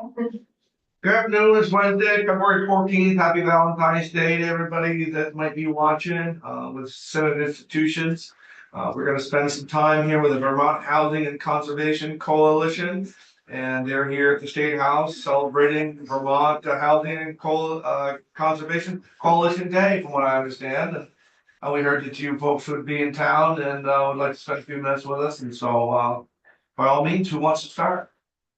Good afternoon, it's Wednesday, February 14th. Happy Valentine's Day to everybody that might be watching with Senate institutions. We're going to spend some time here with the Vermont Housing and Conservation Coalition. And they're here at the State House celebrating Vermont Housing and Conservation Coalition Day, from what I understand. And we heard that you folks would be in town and would like to spend a few minutes with us. And so by all means, who wants to start?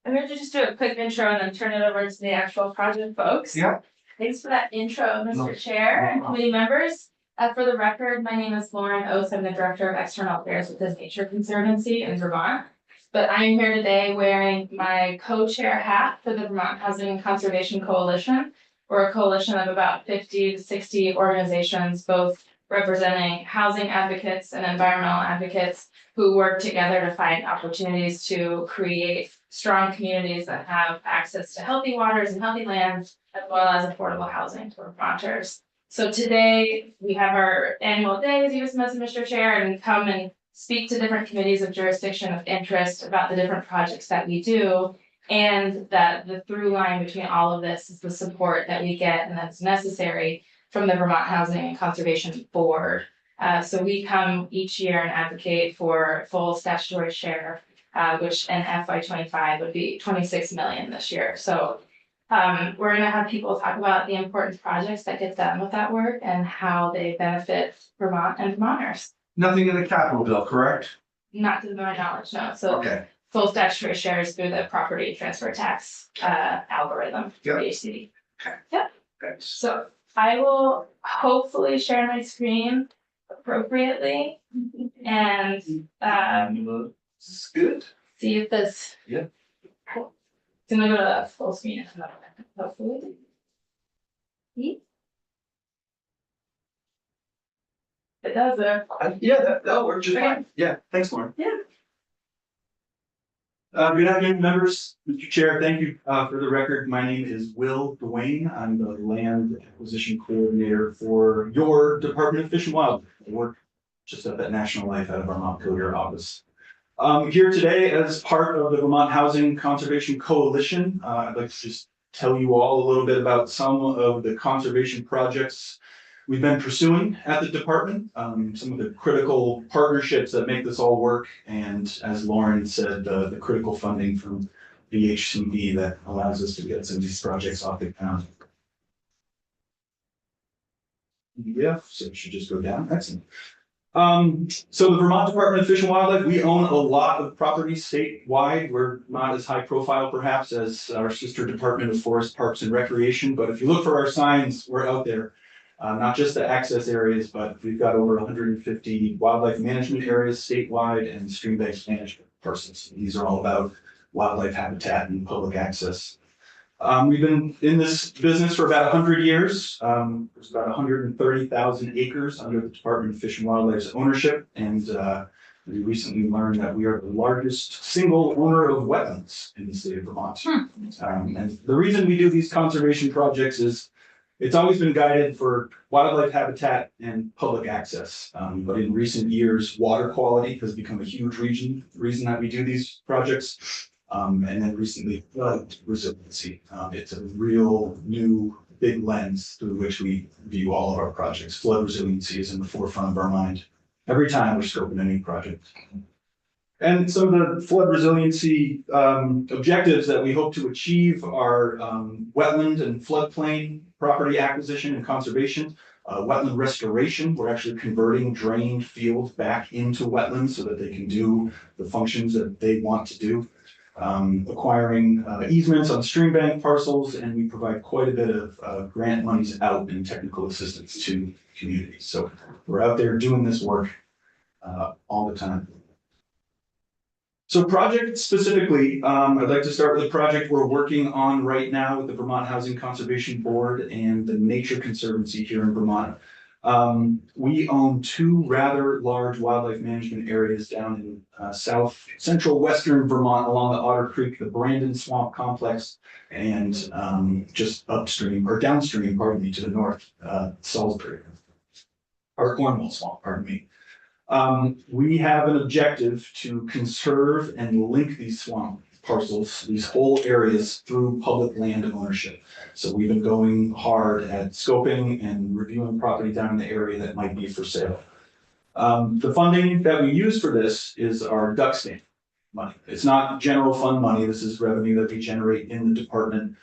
I'm going to just do a quick intro and then turn it over to the actual project folks. Yeah. Thanks for that intro, Mr. Chair and committee members. For the record, my name is Lauren Oates. I'm the Director of External Affairs with the Nature Conservancy in Vermont. But I'm here today wearing my co-chair hat for the Vermont Housing and Conservation Coalition. We're a coalition of about 50 to 60 organizations, both representing housing advocates and environmental advocates who work together to find opportunities to create strong communities that have access to healthy waters and healthy lands, as well as affordable housing for Vermonters. So today we have our annual day, as you just mentioned, Mr. Chair, and come and speak to different committees of jurisdiction of interest about the different projects that we do. And that the through line between all of this is the support that we get and that's necessary from the Vermont Housing and Conservation Board. So we come each year and advocate for full statutory share, which in FY25 would be 26 million this year. So we're gonna have people talk about the important projects that get done with that work and how they benefit Vermont and Vermonters. Nothing in the capital bill, correct? Not to my knowledge, no. So Okay. full statutory shares through the property transfer tax algorithm for HCD. Okay. Yep. Thanks. So I will hopefully share my screen appropriately and It's good. see if this. Yeah. Cool. It's gonna go to full screen in a moment, hopefully. It does Yeah, that'll work just fine. Yeah, thanks, Lauren. Yeah. Good afternoon, members. Mr. Chair, thank you. For the record, my name is Will Dwayne. I'm the Land Acquisition Coordinator for your Department of Fish and Wildlife. I work just up at National Life out of our Montpelier office. Here today as part of the Vermont Housing Conservation Coalition. I'd like to just tell you all a little bit about some of the conservation projects we've been pursuing at the department, some of the critical partnerships that make this all work, and as Lauren said, the critical funding from VHCB that allows us to get some of these projects off the ground. Yeah, so it should just go down. Excellent. So the Vermont Department of Fish and Wildlife, we own a lot of property statewide. We're not as high profile perhaps as our sister Department of Forest, Parks and Recreation, but if you look for our signs, we're out there. Not just the access areas, but we've got over 150 wildlife management areas statewide and stream-based management parcels. These are all about wildlife habitat and public access. We've been in this business for about 100 years. There's about 130,000 acres under the Department of Fish and Wildlife's ownership. And we recently learned that we are the largest single owner of wetlands in the state of Vermont. And the reason we do these conservation projects is it's always been guided for wildlife habitat and public access. But in recent years, water quality has become a huge reason that we do these projects. And then recently, flood resiliency. It's a real new big lens through which we view all of our projects. Flood resiliency is in the forefront of our mind every time we're scoping a new project. And some of the flood resiliency objectives that we hope to achieve are wetland and floodplain property acquisition and conservation, wetland restoration. We're actually converting drained fields back into wetlands so that they can do the functions that they want to do. Acquiring easements on stream bank parcels, and we provide quite a bit of grant monies out and technical assistance to communities. So we're out there doing this work all the time. So project specifically, I'd like to start with a project we're working on right now with the Vermont Housing Conservation Board and the Nature Conservancy here in Vermont. We own two rather large wildlife management areas down in south central western Vermont along the Otter Creek, the Brandon Swamp Complex, and just upstream or downstream, pardon me, to the north, Salisbury, or Cornwall Swamp, pardon me. We have an objective to conserve and link these swamps parcels, these whole areas through public land ownership. So we've been going hard at scoping and reviewing property down in the area that might be for sale. The funding that we use for this is our duck stamp money. It's not general fund money. This is revenue that we generate in the department.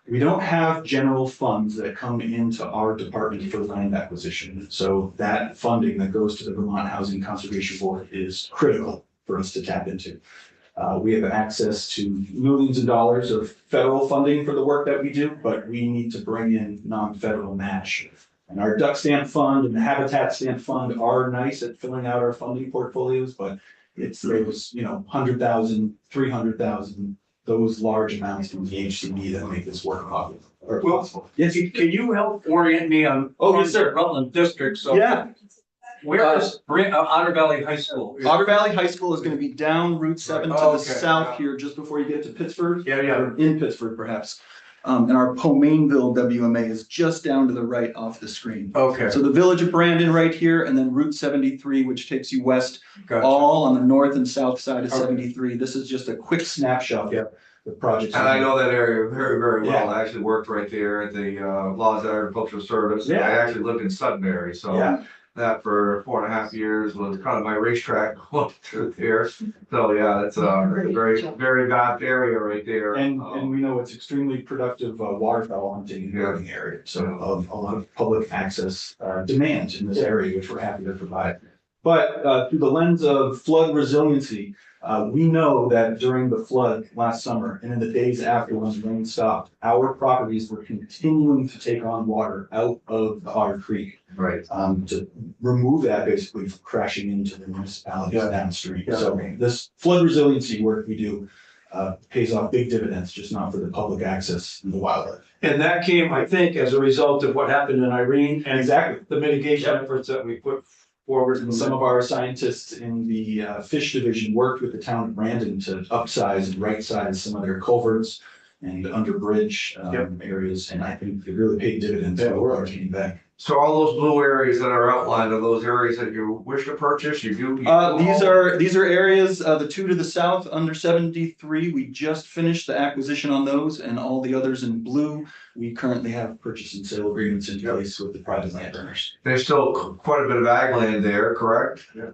We don't have general funds that come into our department for land acquisition. So that funding that goes to the Vermont Housing Conservation Board is critical for us to tap into. We have access to millions of dollars of federal funding for the work that we do, but we need to bring in non-federal match. And our duck stamp fund and the habitat stamp fund are nice at filling out our funding portfolios, but it's those, 100,000, 300,000, those large amounts from the HCB that make this work possible. Yes. Can you help orient me on? Oh, yes, sir. Rutland District, so. Yeah. Where is Otter Valley High School? Otter Valley High School is going to be down Route 7 to the Okay. south here, just before you get to Pittsburgh. Yeah, yeah. Or in Pittsburgh, perhaps. And our Pomainville WMA is just down to the right off the screen. Okay, So the village of Brandon right here, and then Route 73, which takes you west, gotcha. all on the north and south side of Okay. 73. This is just a quick snapshot. Yeah. of the project. And I know that area very, very well. Yeah. I actually worked right there at the Laws Agricultural Service. Yeah. I actually lived in Sudbury, so Yeah. that for 4.5 years was kind of my racetrack going through there. So yeah, it's a very, very vast area right there. And we know it's extremely productive waterfowl hunting and birding area. So of a lot of public access demand in this area, which we're happy to provide. But through the lens of flood resiliency, we know that during the flood last summer and in the days after when the rain stopped, our properties were continuing to take on water out of the Otter Creek. Right. To remove that basically from crashing into the municipalities Yeah. downstream. Yeah. So this flood resiliency work we do pays off big dividends, just not for the public access and the wildlife. And that came, I think, as a result of what happened in Irene and Exactly. the mitigation efforts that we put forward. And some of our scientists in the fish division worked with the town of Brandon to upsize and right-size some of their culverts and under bridge areas. And I think it really paid dividends for our team back. So all those blue areas that are outlined are those areas that you wish to purchase, you do? These are areas, the two to the south under 73, we just finished the acquisition on those, and all the others in blue, we currently have purchase and sale agreements in place with the private landowners. There's still quite a bit of ag land there, correct? Yeah.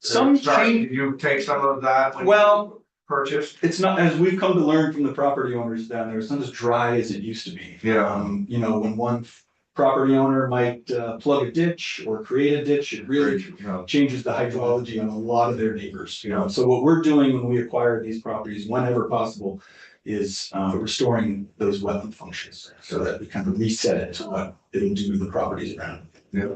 Some change, Did you take some of that when you well, purchased? it's not, as we've come to learn from the property owners down there, it's not as dry as it used to be. Yeah. When one property owner might plug a ditch or create a ditch, it really changes the hydrology on a lot of their neighbors. Yeah. So what we're doing when we acquire these properties, whenever possible, is restoring those wetland functions so that we kind of reset it to what it'll do to the properties around. Yeah.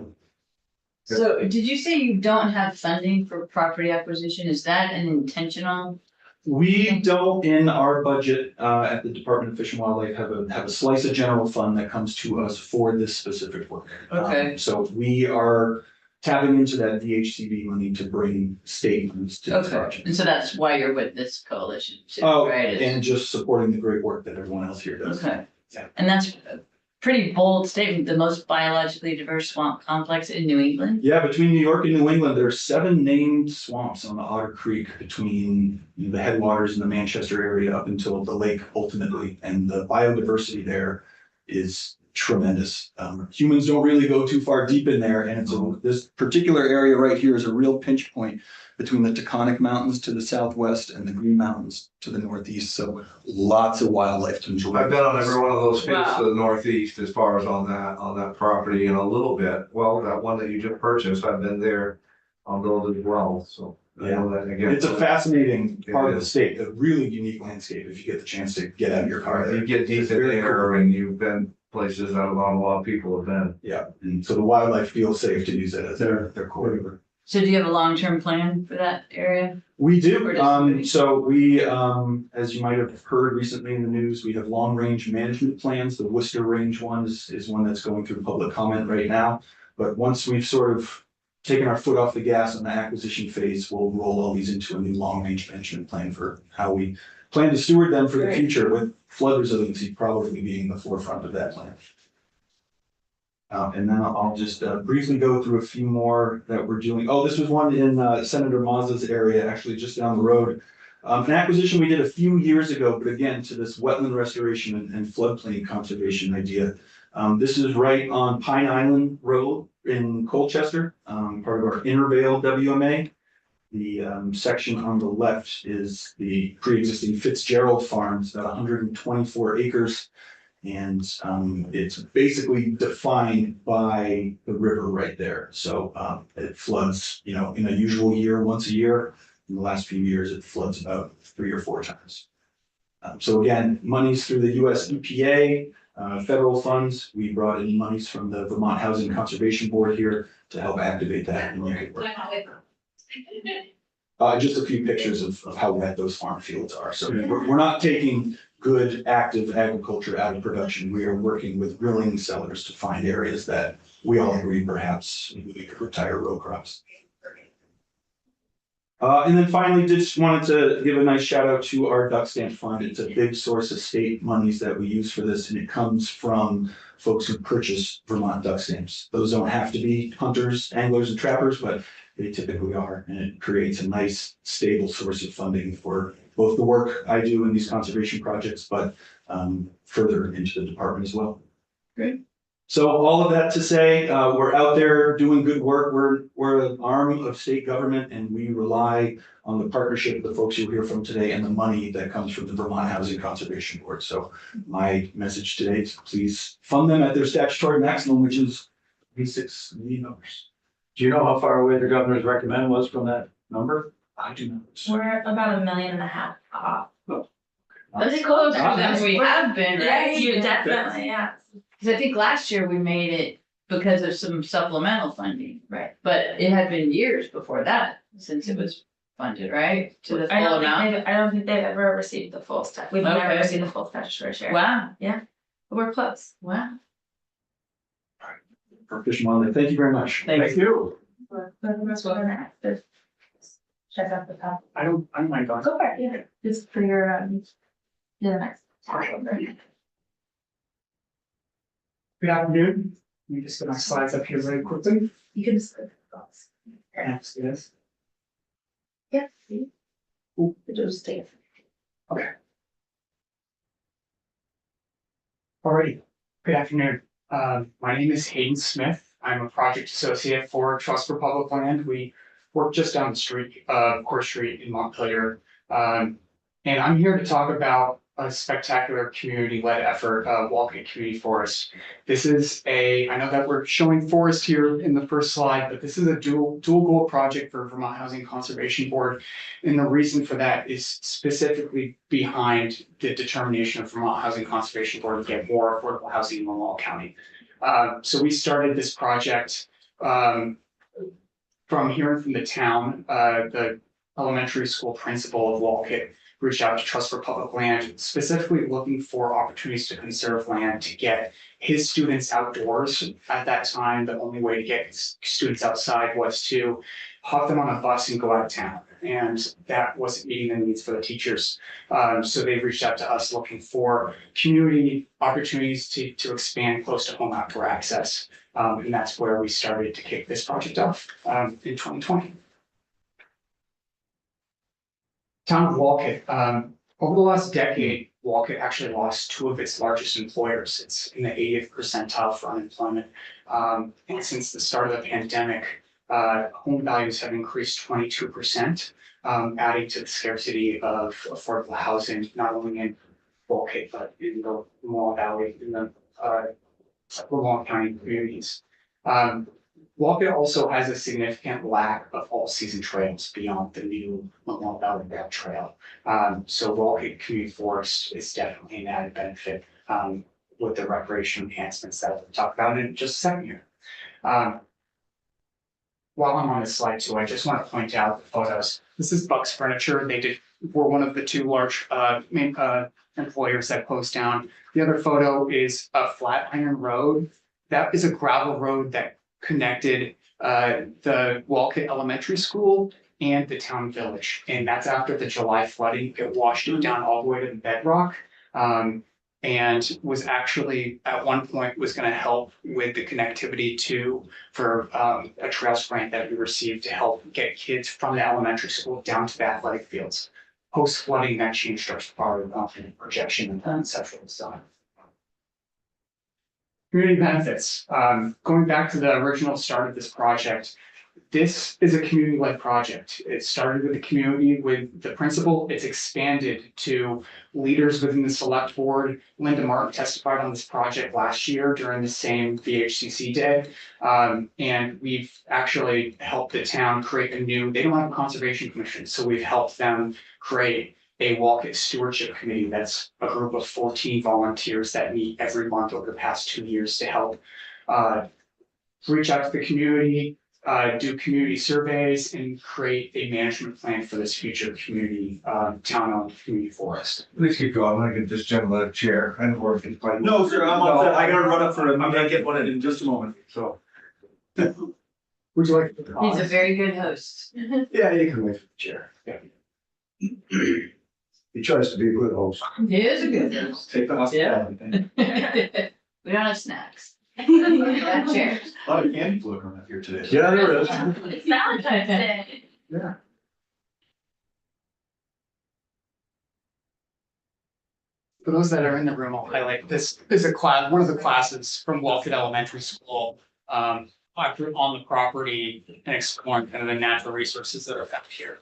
So did you say you don't have funding for property acquisition? Is that an intentional? We don't, in our budget at the Department of Fish and Wildlife, have a slice of general fund that comes to us for this specific work. Okay. So we are tapping into that DHCB money to bring state funds to the Okay, project. and so that's why you're with this coalition too, Oh, right? and just supporting the great work that everyone else here does. Okay. Yeah. And that's a pretty bold statement, the most biologically diverse swamp complex in New England? Yeah, between New York and New England, there are 7 named swamps on the Otter Creek between the headwaters in the Manchester area up until the lake ultimately. And the biodiversity there is tremendous. Humans don't really go too far deep in there. And this particular area right here is a real pinch point between the Taconic Mountains to the southwest and the Green Mountains to the northeast. So lots of wildlife to enjoy. I've been on every one of those fields Wow. to the northeast as far as on that property and a little bit. Well, that one that you just purchased, I've been there on those as well, so. I know that again. It's a fascinating part of the state, a really unique landscape if you get the chance to get out of your car there. You get deep It's in very there cool. and you've been places that a lot of people have been. Yeah, and so the wildlife feels safe to use it as their corridor. So do you have a long-term plan for that area? We Or do, does- so we, as you might have heard recently in the news, we have long-range management plans. The Worcester Range one is one that's going through public comment right now. But once we've sort of taken our foot off the gas on the acquisition phase, we'll roll all these into a new long-range management plan for how we plan to steward them for the Great. future, with flood resiliency probably being the forefront of that plan. And then I'll just briefly go through a few more that we're doing. Oh, this was one in Senator Mazza's area, actually just down the road. An acquisition we did a few years ago, but again, to this wetland restoration and floodplain conservation idea. This is right on Pine Island Road in Colchester, part of our Intervale WMA. The section on the left is the pre-existing Fitzgerald Farms, about 124 acres. And it's basically defined by the river right there. So it floods, in a usual year, once a year. In the last few years, it floods about 3 or 4 times. So again, monies through the US EPA, federal funds. We brought in monies from the Vermont Housing Conservation Board here to help activate that and make it work. Just a few pictures of how wet those farm fields are. So we're not taking good active agriculture out of production. We are working with grilling sellers to find areas that we all agree perhaps we could retire row crops. And then finally, just wanted to give a nice shout out to our duck stamp fund. It's a big source of state monies that we use for this, and it comes from folks who purchase Vermont duck stamps. Those don't have to be hunters, anglers, and trappers, but they typically are, and it creates a nice, stable source of funding for both the work I do in these conservation projects, but further into the department as well. Great. So all of that to say, we're out there doing good work. We're an arm of state government, and we rely on the partnership of the folks you'll hear from today and the money that comes from the Vermont Housing Conservation Board. So my message today is please fund them at their statutory maximum, which is $6 million. Do you know how far away the governor's recommend was from that number? I do not. We're about $1.5 million off. That's closer Ah, than we have been, right? Yes, you definitely, yeah. Cause I think last year we made it because of some supplemental funding. Right. But it had been years before that, since it was funded, right? To the I full don't amount. think they've ever received the full stuff. We've never Okay. received the full statutory share. Wow, But we're close. wow. For Fish and Wildlife, thank you very much. Thank you. Check out the top. I don't mind going. Go for it, yeah. Just for your, the next. Good afternoon. Let me just get my slides up here very quickly. You can just. Thanks, yes. Yeah. see? Ooh. Just take it. Alrighty. Good afternoon. My name is Hayden Smith. I'm a project associate for Trust for Public Land. We work just down the street, Court Street in Montpelier. And I'm here to talk about a spectacular community-led effort, Walkett Community Forest. This is I know that we're showing forest here in the first slide, but this is a dual goal project for Vermont Housing Conservation Board. And the reason for that is specifically behind the determination of Vermont Housing Conservation Board to get more affordable housing in Mohawk County. So we started this project from hearing from the town. The elementary school principal of Walkett reached out to Trust for Public Land, specifically looking for opportunities to conserve land to get his students outdoors. At that time, the only way to get students outside was to hop them on a bus and go out of town. And that wasn't meeting the needs for the teachers. So they reached out to us looking for community opportunities to expand close to home outdoor access. And that's where we started to kick this project off in 2020. Town of Walkett, over the last decade, Walkett actually lost 2 of its largest employers. It's in the 80th percentile for unemployment. And since the start of the pandemic, home values have increased 22%, adding to the scarcity of affordable housing, not only in Walkett, but in the Mohawk Valley, in the Mohawk County communities. Walkett also has a significant lack of all-season trails beyond the new Mohawk Valley Rail Trail. So Walkett Community Forest is definitely an added benefit with the recreation enhancements that we'll talk about in just a second here. While I'm on this slide too, I just want to point out the photos. This is Bucks Furniture. Were one of the 2 large main employers that closed down. The other photo is a Flatiron Road. That is a gravel road that connected the Walkett Elementary School and the town village. And that's after the July flooding. It washed it down all the way to the bedrock. And was actually at one point was going to help with the connectivity for a trails grant that we received to help get kids from the elementary school down to the athletic fields. post flooding that changed our projection and conceptual design. Community benefits, going back to the original start of this project, this is a community-led project. It started with the community, with the principal. It's expanded to leaders within the select board. Linda Martin testified on this project last year during the same VHCC day. And we've actually helped the town create they don't have a conservation commission, so we've helped them create a Walkett Stewardship Committee. That's a group of 14 volunteers that meet every month over the past 2 years to help reach out to the community, do community surveys, and create a management plan for this future community, town-owned community forest. Please keep going. I can just generate a chair and work. No, sir, I'm all set. I gotta run up for I'm gonna get one in just a moment, so. Would you like to? He's a very good host. Yeah, you can wait for the chair. He tries to be a good host. He is a good host. Take the hospitality thing. We don't have snacks. We have chairs. A lot of candy floating around here today. Yeah, there is. It's Valentine's Day. Yeah. For those that are in the room, I'll highlight this is a class, one of the classes from Walkett Elementary School. After on the property and exploring kind of the natural resources that are found here.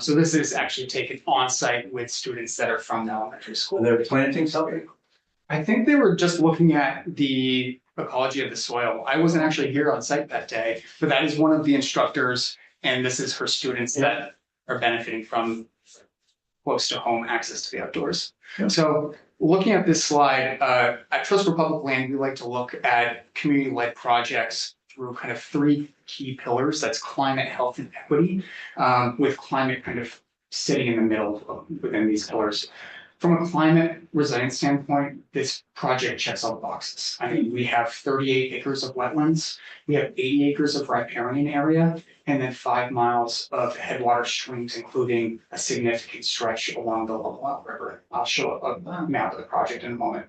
So this is actually taken on site with students that are from the elementary school. They're planting something? I think they were just looking at the ecology of the soil. I wasn't actually here on site that day, but that is one of the instructors, and this is her students that are benefiting from close to home access to the outdoors. Yeah. So looking at this slide, at Trust for Public Land, we like to look at community-led projects through kind of 3 key pillars. That's climate, health, and equity, with climate kind of sitting in the middle within these pillars. From a climate resilience standpoint, this project checks all the boxes. I mean, we have 38 acres of wetlands, we have 80 acres of riparian area, and then 5 miles of headwater streams, including a significant stretch along the Lomoil River. I'll show a map of the project in a moment.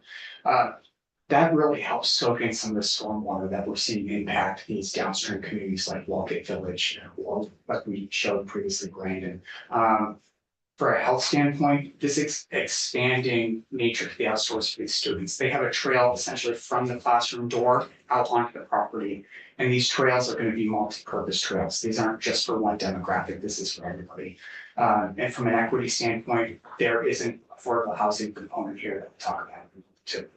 That really helps soak in some of the stormwater that we're seeing impact these downstream communities like Walkett Village, or like we showed previously, Brandon. For a health standpoint, this expanding nature to the outdoors for these students. They have a trail essentially from the classroom door out onto the property. And these trails are going to be multi-purpose trails. These aren't just for one demographic, this is for everybody. And from an equity standpoint, there is an affordable housing component here that we'll talk about too.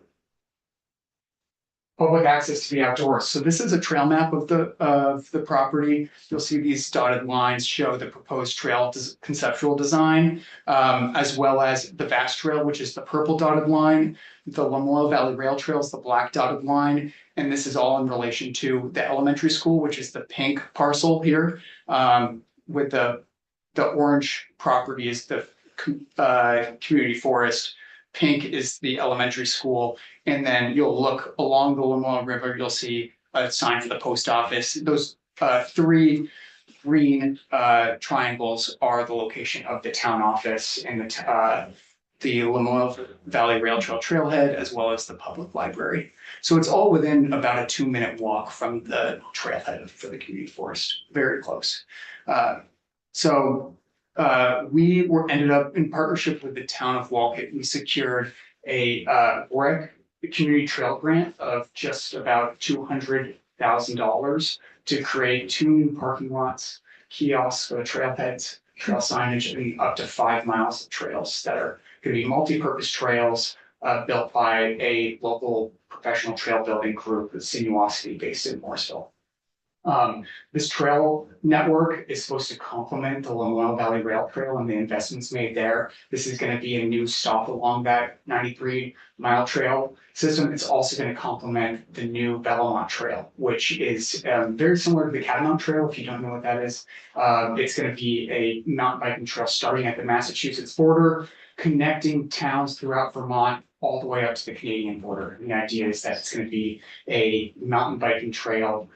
Public access to the outdoors. So this is a trail map of the property. You'll see these dotted lines show the proposed trail conceptual design, as well as the vast trail, which is the purple dotted line, the Lomoil Valley Rail Trail is the black dotted line, and this is all in relation to the elementary school, which is the pink parcel here, with the orange property is the community forest. Pink is the elementary school, and then you'll look along the Lomoil River, you'll see a sign for the post office. Those 3 green triangles are the location of the town office and the Lomoil Valley Rail Trail trailhead, as well as the public library. So it's all within about a 2-minute walk from the trailhead for the community forest, very close. We ended up in partnership with the town of Walkett. We secured a WREC community trail grant of just about $200,000 to create 2 new parking lots, kiosks for the trailheads, trail signage, and up to 5 miles of trails that are going to be multi-purpose trails built by a local professional trail building group, Sinuosity, based in Morrisville. This trail network is supposed to complement the Lomoil Valley Rail Trail and the investments made there. This is going to be a new stop along that 93-mile trail system. It's also going to complement the new Belmont Trail, which is very similar to the Catamount Trail, if you don't know what that is. It's going to be a mountain biking trail starting at the Massachusetts border, connecting towns throughout Vermont all the way up to the Canadian border. And the idea is that it's going to be a mountain biking trail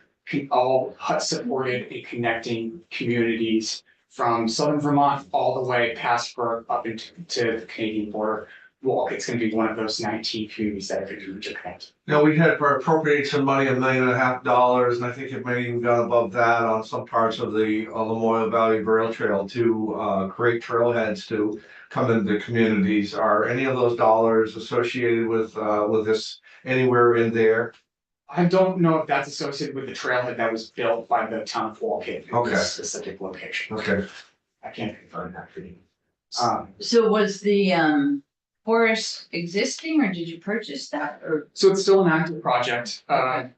all HUT supported and connecting communities from southern Vermont all the way past Burke up into the Canadian border. Wolcott's gonna be one of those 19 communities that are gonna be interconnected. You know, we had appropriated some money, $1.5 million, and I think it may even got above that on some parts of the Lamoille Valley Rail Trail to create trailheads to come into the communities. Are any of those dollars associated with this anywhere in there? I don't know if that's associated with the trailhead that was built by the town of Wolcott in Okay. this specific location. Okay. I can't confirm that for you. So was the forest existing or did you purchase that or? So it's still an active project.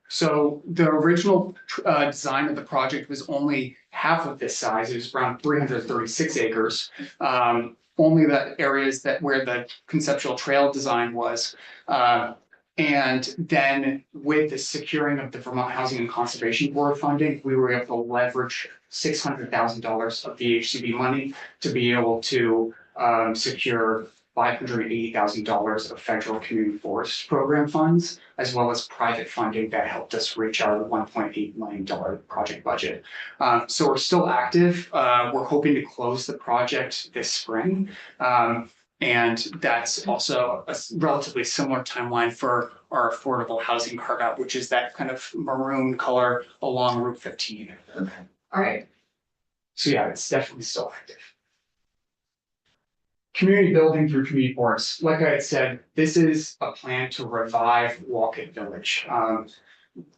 So the original design of the project was only half of this size. It was around 336 acres. Only the areas that where the conceptual trail design was. And then with the securing of the Vermont Housing and Conservation Board funding, we were able to leverage $600,000 of VHCB money to be able to secure $580,000 of federal community forest program funds, as well as private funding that helped us reach our $1.8 million project budget. So we're still active. We're hoping to close the project this spring. And that's also a relatively similar timeline for our affordable housing carve out, which is that kind of maroon color along Route 15. Okay, all right. So yeah, it's definitely still active. Community building through community forests. Like I had said, this is a plan to revive Wolcott Village.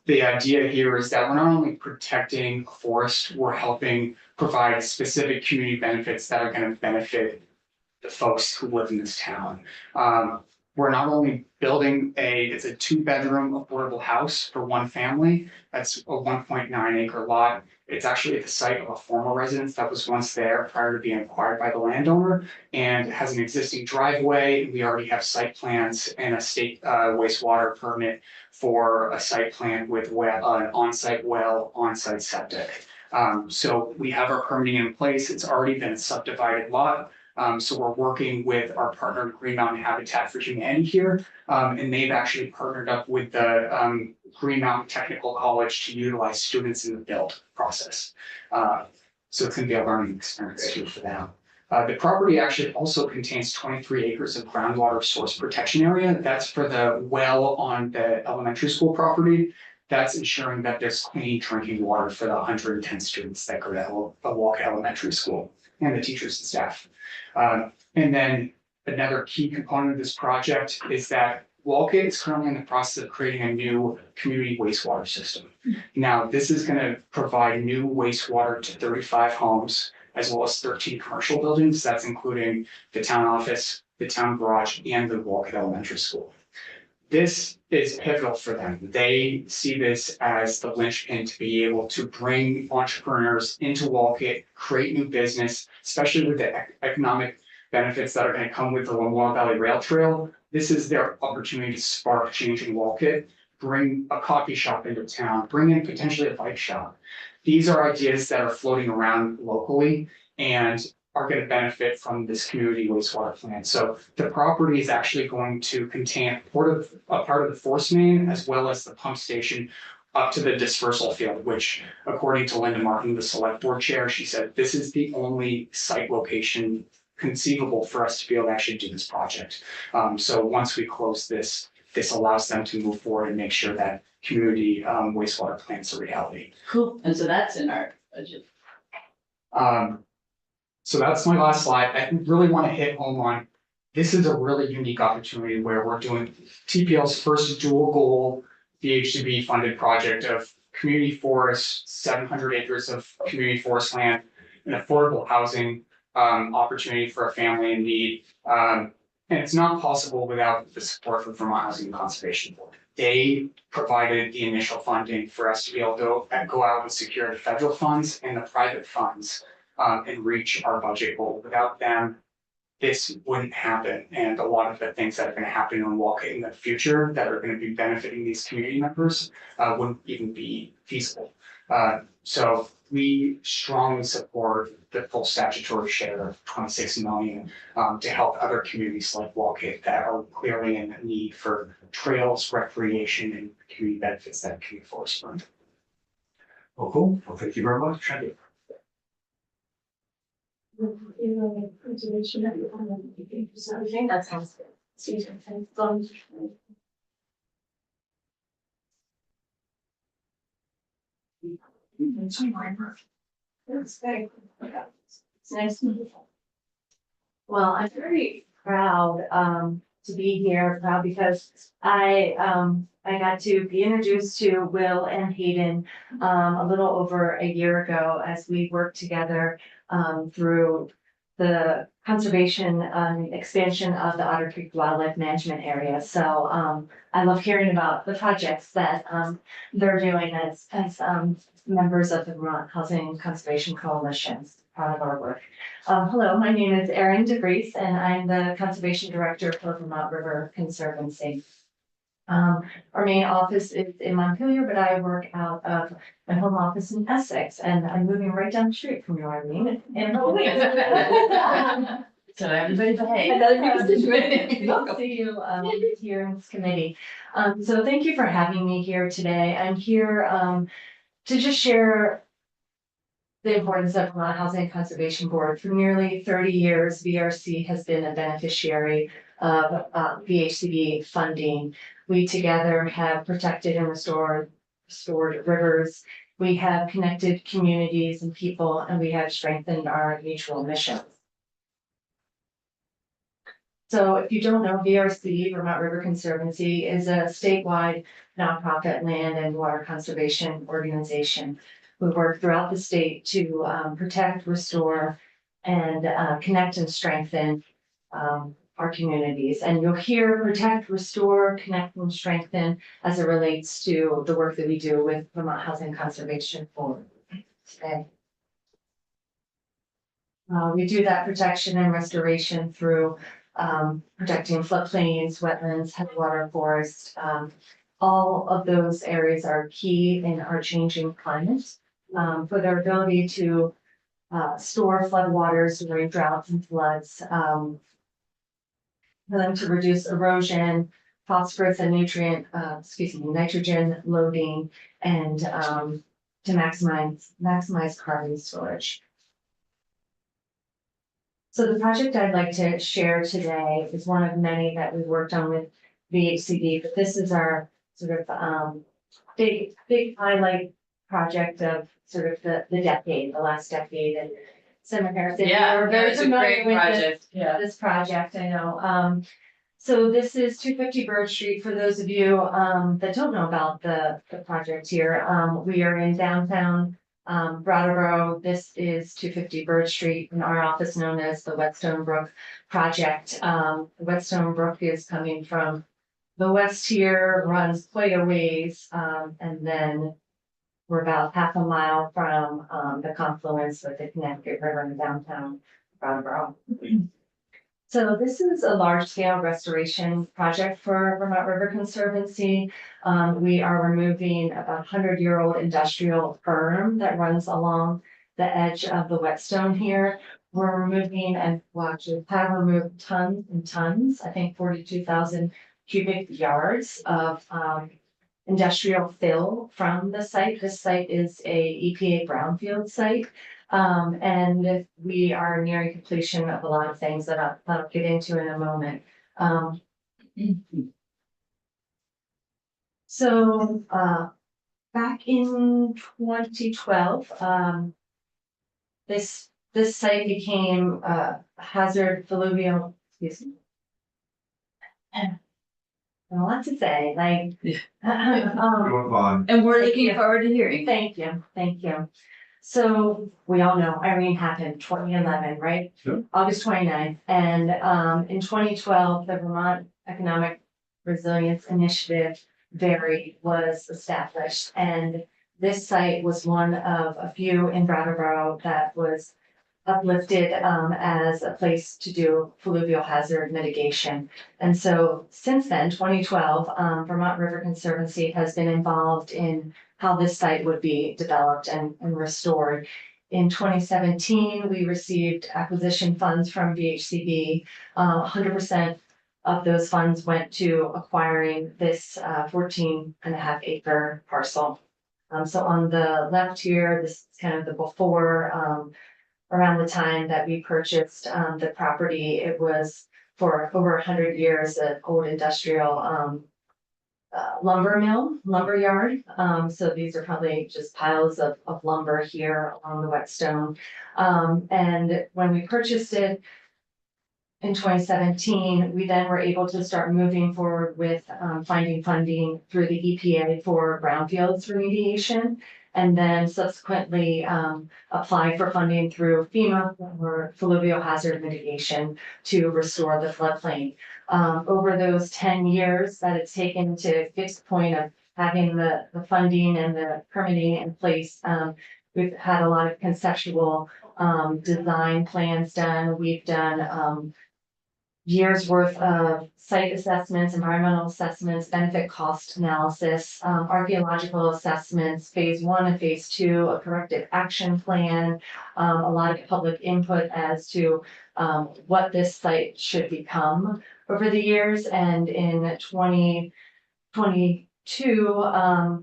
The idea here is that we're not only protecting a forest, we're helping provide specific community benefits that are going to benefit the folks who live in this town. We're not only building it's a 2-bedroom affordable house for one family. That's a 1.9 acre lot. It's actually at the site of a former residence that was once there prior to being acquired by the landowner, and has an existing driveway. We already have site plans and a state wastewater permit for a site plan with an on-site well, on-site septic. So we have our permitting in place. It's already been a subdivided lot. So we're working with our partner Green Mountain Habitat for Humanity here, and they've actually partnered up with the Green Mountain Technical College to utilize students in the build process. So it's going to be a learning experience too for them. The property actually also contains 23 acres of groundwater source protection area. That's for the well on the elementary school property. That's ensuring that there's clean drinking water for the 110 students that go to Wolcott Elementary School and the teachers and staff. And then another key component of this project is that Wolcott is currently in the process of creating a new community wastewater system. Now, this is going to provide new wastewater to 35 homes, as well as 13 commercial buildings. That's including the town office, the town garage, and the Wolcott Elementary School. This is pivotal for them. They see this as the linchpin to be able to bring entrepreneurs into Wolcott, create new business, especially with the economic benefits that are going to come with the Lamoille Valley Rail Trail. This is their opportunity to spark change in Wolcott, bring a coffee shop into town, bring in potentially a bike shop. These are ideas that are floating around locally and are going to benefit from this community wastewater plant. So the property is actually going to contain a part of the force main, as well as the pump station up to the dispersal field, which according to Linda Martin, the select board chair, she said, this is the only site location conceivable for us to be able to actually do this project. So once we close this allows them to move forward and make sure that community wastewater plant's a reality. Cool. And so that's in our budget. So that's my last slide. I really want to hit home on, this is a really unique opportunity where we're doing TPL's first dual goal VHCB funded project of community forest, 700 acres of community forest land, and affordable housing opportunity for a family in need. And it's not possible without the support from Vermont Housing and Conservation Board. They provided the initial funding for us to be able to go out and secure the federal funds and the private funds and reach our budget goal. Without them, this wouldn't happen. And a lot of the things that are going to happen in Wolcott in the future that are going to be benefiting these community members wouldn't even be feasible. So we strongly support the full statutory share of 26 million to help other communities like Wolcott that are clearly in need for trails, recreation, and community benefits that community forest bring. Well, cool. Well, thank you very much. That sounds good. It's nice to meet you. Well, I'm very proud to be here, proud because I got to be introduced to Will and Hayden a little over a year ago as we worked together through the conservation expansion of the Otter Creek Wildlife Management Area. So I love hearing about the projects that they're doing as members of the Vermont Housing Conservation Coalition, part of our work. Hello, my name is Erin DeVries, and I'm the Conservation Director for Vermont River Conservancy. Our main office is in Montpelier, but I work out of my home office in Essex, and I'm moving right down the street from you, Arlene, in a couple weeks. So everybody behave. Another constituent. Welcome to you here in this committee. So thank you for having me here today. I'm here to just share the importance of Vermont Housing Conservation Board. For nearly 30 years, VRC has been a beneficiary of VHCB funding. We together have protected and restored rivers. We have connected communities and people, and we have strengthened our mutual missions. So if you don't know, VRC, Vermont River Conservancy, is a statewide nonprofit land and water conservation organization. We work throughout the state to protect, restore, and connect and strengthen our communities. And you'll hear protect, restore, connect, and strengthen as it relates to the work that we do with Vermont Housing Conservation Board today. We do that protection and restoration through protecting floodplains, wetlands, headwater forests. All of those areas are key in our changing climate for their ability to store floodwaters during droughts and floods, for them to reduce erosion, phosphorus and nitrogen loading, and to maximize carbon storage. So the project I'd like to share today is one of many that we've worked on with VHCB, but this is our sort of big highlight project of sort of the decade, the last decade. And Senator Harrison, we're very familiar with this project, I know. So this is 250 Bird Street. For those of you that don't know about the project here, we are in downtown Brattleboro. This is 250 Bird Street, in our office known as the Whetstone Brook Project. The Whetstone Brook is coming from the west here, runs quite a ways, and then we're about half a mile from the confluence with the Connecticut River in downtown Brattleboro. So this is a large-scale restoration project for Vermont River Conservancy. We are removing about 100-year-old industrial berm that runs along the edge of the whetstone here. We're removing and have removed tons and tons, I think 42,000 cubic yards of industrial fill from the site. This site is a EPA brownfield site. And we are nearing completion of a lot of things that I'll get into in a moment. So back in 2012, this site became hazard fluvial, excuse me. A lot to say, like, Going on. And we're looking forward to hearing. Thank you. So we all know Irene happened 2011, right? Sure. August 29th. And in 2012, the Vermont Economic Resilience Initiative, VERY, was established. And this site was one of a few in Brattleboro that was uplifted as a place to do fluvial hazard mitigation. And so since then, 2012, Vermont River Conservancy has been involved in how this site would be developed and restored. In 2017, we received acquisition funds from VHCB. 100% of those funds went to acquiring this 14.5 acre parcel. So on the left here, this is kind of the before, around the time that we purchased the property, it was for over 100 years, an old industrial, lumber mill, lumber yard. So these are probably just piles of lumber here along the Whetstone. And when we purchased it in 2017, we then were able to start moving forward with finding funding through the EPA for brownfields remediation. And then subsequently apply for funding through FEMA or fluvial hazard mitigation to restore the floodplain. Over those 10 years that it's taken to get to the point of having the funding and the permitting in place, we've had a lot of conceptual design plans done. We've done years worth of site assessments, environmental assessments, benefit cost analysis, archaeological assessments, phase 1 and phase 2, a corrective action plan, a lot of public input as to what this site should become over the years. And in 2022,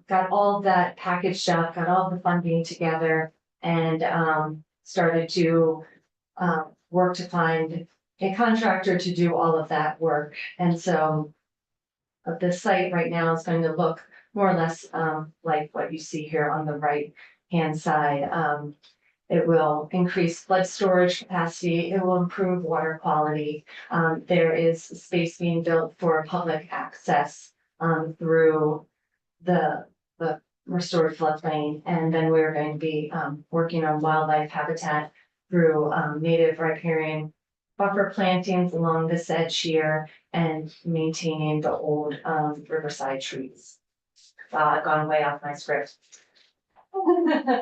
got all that packaged up, got all the funding together, and started to work to find a contractor to do all of that work. And so the site right now is going to look more or less like what you see here on the right hand side. It will increase flood storage capacity. It will improve water quality. There is space being built for public access through the restored floodplain. And then we're going to be working on wildlife habitat through native riparian buffer plantings along this edge here and maintaining the old riverside trees. I've gone way off my script.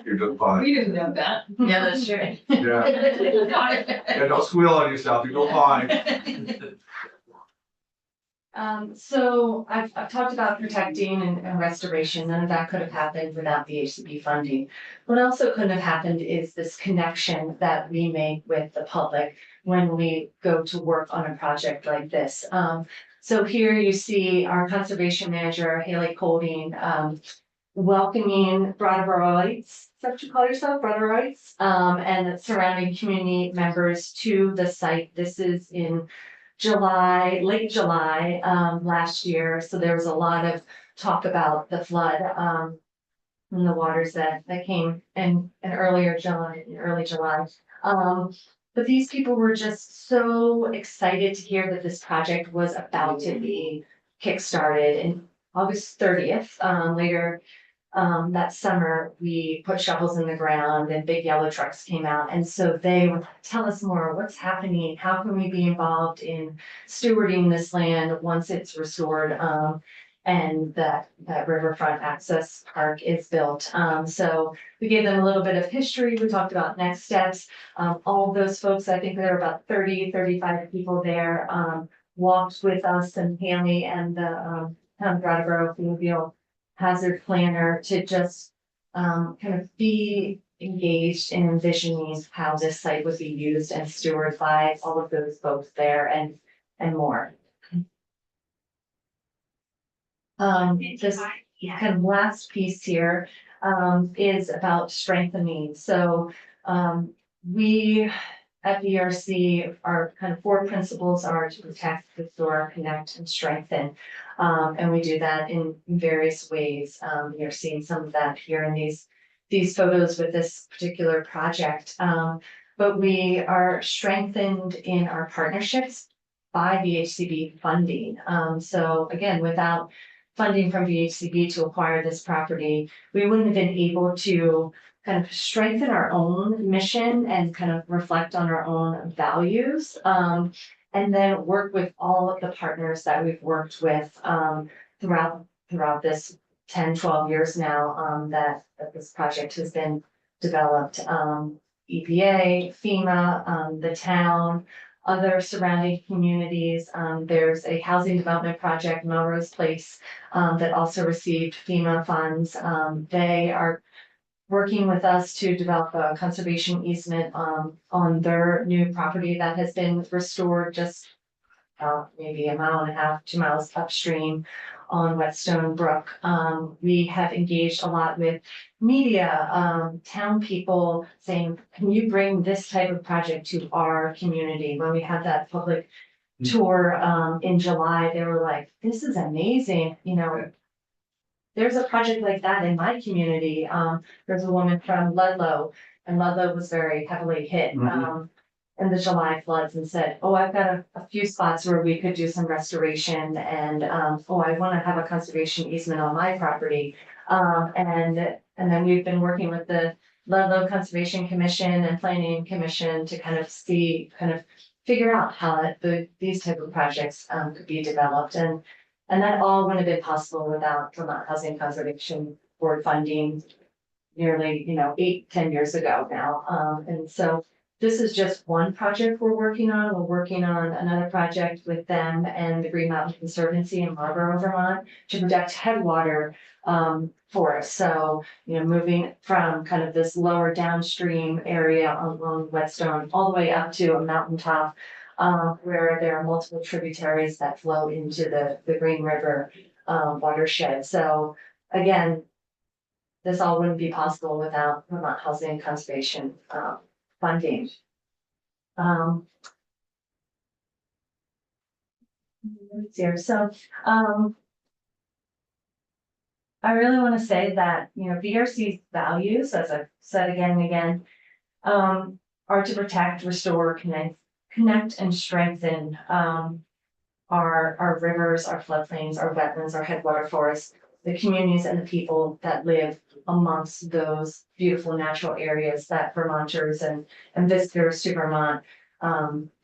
You're doing fine. We didn't know that. Yeah, that's true. Yeah, yeah, don't squeal on yourself, you're doing fine. So I've talked about protecting and restoration. None of that could have happened without the HCB funding. What also couldn't have happened is this connection that we make with the public when we go to work on a project like this. So here you see our conservation manager, Haley Colding, welcoming Brattleboroites, is that what you call yourself, Brattleboroites, and the surrounding community members to the site. This is in July, late July, last year. So there was a lot of talk about the flood, and the waters that came in early July. But these people were just so excited to hear that this project was about to be kickstarted. In August 30th, later that summer, we put shovels in the ground and big yellow trucks came out. And so they would tell us more, what's happening? How can we be involved in stewarding this land once it's restored? And that riverfront access park is built. So we gave them a little bit of history. We talked about next steps. All of those folks, I think there were about 35 people there, walked with us and Haley and the Town of Brattleboro Fluvial Hazard Planner to just kind of be engaged in envisioning how this site would be used and stewarded by all of those folks there and more. This kind of last piece here is about strengthening. So we at BRC, our kind of 4 principles are to protect, restore, connect, and strengthen. And we do that in various ways. You're seeing some of that here in these photos with this particular project. But we are strengthened in our partnerships by VHCB funding. So again, without funding from VHCB to acquire this property, we wouldn't have been able to kind of strengthen our own mission and kind of reflect on our own values. And then work with all of the partners that we've worked with throughout this 10, 12 years now that this project has been developed. EPA, FEMA, the town, other surrounding communities. There's a housing development project, Melrose Place, that also received FEMA funds. They are working with us to develop a conservation easement on their new property that has been restored just maybe 1.5 miles, 2 miles upstream on Whetstone Brook. We have engaged a lot with media, town people saying, can you bring this type of project to our community? When we had that public tour, in July, they were like, this is amazing, you know. There's a project like that in my community. There's a woman from Ludlow, and Ludlow was very heavily hit, in the July floods, and said, oh, I've got a few spots where we could do some restoration, and, oh, I wanna have a conservation easement on my property. And then we've been working with the Ludlow Conservation Commission and Planning Commission to kind of figure out how these type of projects, could be developed, and that all wouldn't have been possible without Vermont Housing Conservation Board funding nearly, 8-10 years ago now. And so this is just one project we're working on. We're working on another project with them and the Green Mountain Conservancy in Marlborough, Vermont, to protect headwater forests. So, moving from kind of this lower downstream area along Whetstone all the way up to a mountaintop, where there are multiple tributaries that flow into the Green River watershed. So again, this all wouldn't be possible without Vermont Housing and Conservation funding. Let's see here. So I really want to say that, VRC's values, as I've said again and again, are to protect, restore, connect and strengthen our rivers, our floodplains, our wetlands, our headwater forests, the communities and the people that live amongst those beautiful natural areas that Vermonters and visitors to Vermont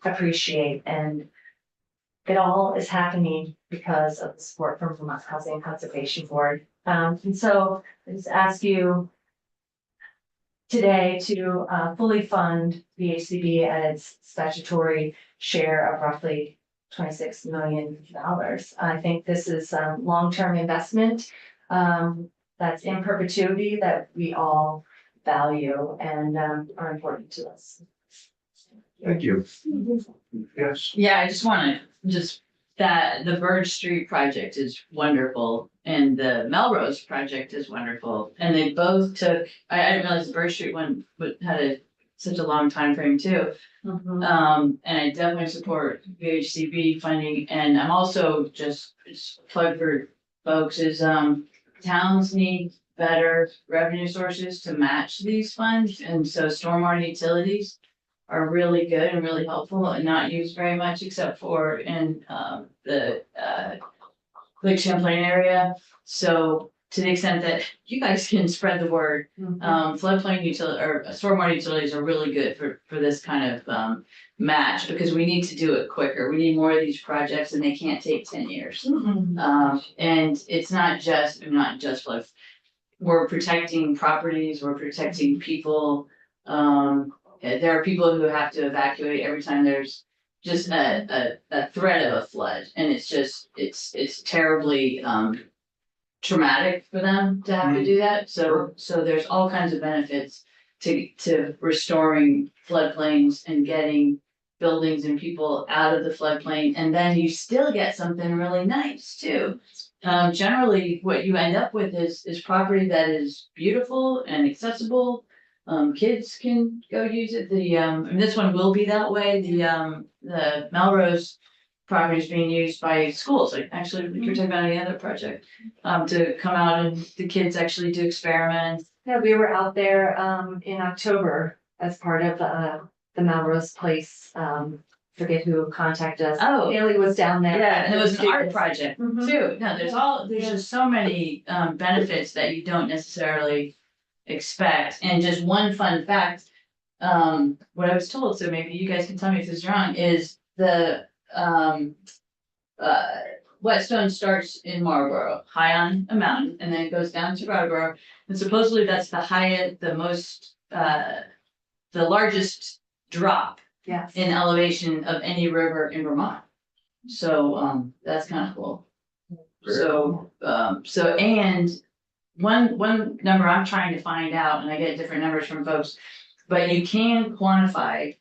appreciate. And it all is happening because of the support from Vermont Housing and Conservation Board. And so I just ask you today to fully fund VHCB at its statutory share of roughly $26 million. I think this is a long-term investment that's in perpetuity that we all value and are important to us. Thank you. Yes. Yeah, I just wanna, that the Birch Street project is wonderful and the Melrose project is wonderful. And they both took, I didn't realize the Birch Street one had such a long time frame too. And I definitely support VHCB funding, and I'm also just plug for folks is, towns need better revenue sources to match these funds, and so stormwater utilities are really good and really helpful and not used very much except for in, the, Lake Champlain area. So to the extent that you guys can spread the word, floodplain utility or stormwater utilities are really good for this kind of match, because we need to do it quicker. We need more of these projects and they can't take 10 years. And it's not just flood. We're protecting properties, we're protecting people. There are people who have to evacuate every time there's just a threat of a flood, and it's terribly traumatic for them to have to do that. So there's all kinds of benefits to restoring floodplains and getting buildings and people out of the floodplain, and then you still get something really nice too. Generally, what you end up with is property that is beautiful and accessible. Kids can go use it. This one will be that way. The Melrose property is being used by schools. Like actually, we were talking about any other project, to come out and the kids actually do experiments. Yeah, we were out there in October as part of the Melrose Place. Forget who contacted us. Oh. Haley was down there. Yeah, and it was an art Students. project Mhm. too. No, there's just so many benefits that you don't necessarily expect. And just one fun fact, what I was told, so maybe you guys can tell me if this is wrong, is the Whetstone starts in Marlborough, high on a mountain, and then it goes down to Brattleboro. And supposedly that's the highest, the largest drop Yes. in elevation of any river in Vermont. So that's kind of cool. So and one number I'm trying to find out, and I get different numbers from folks, but you can quantify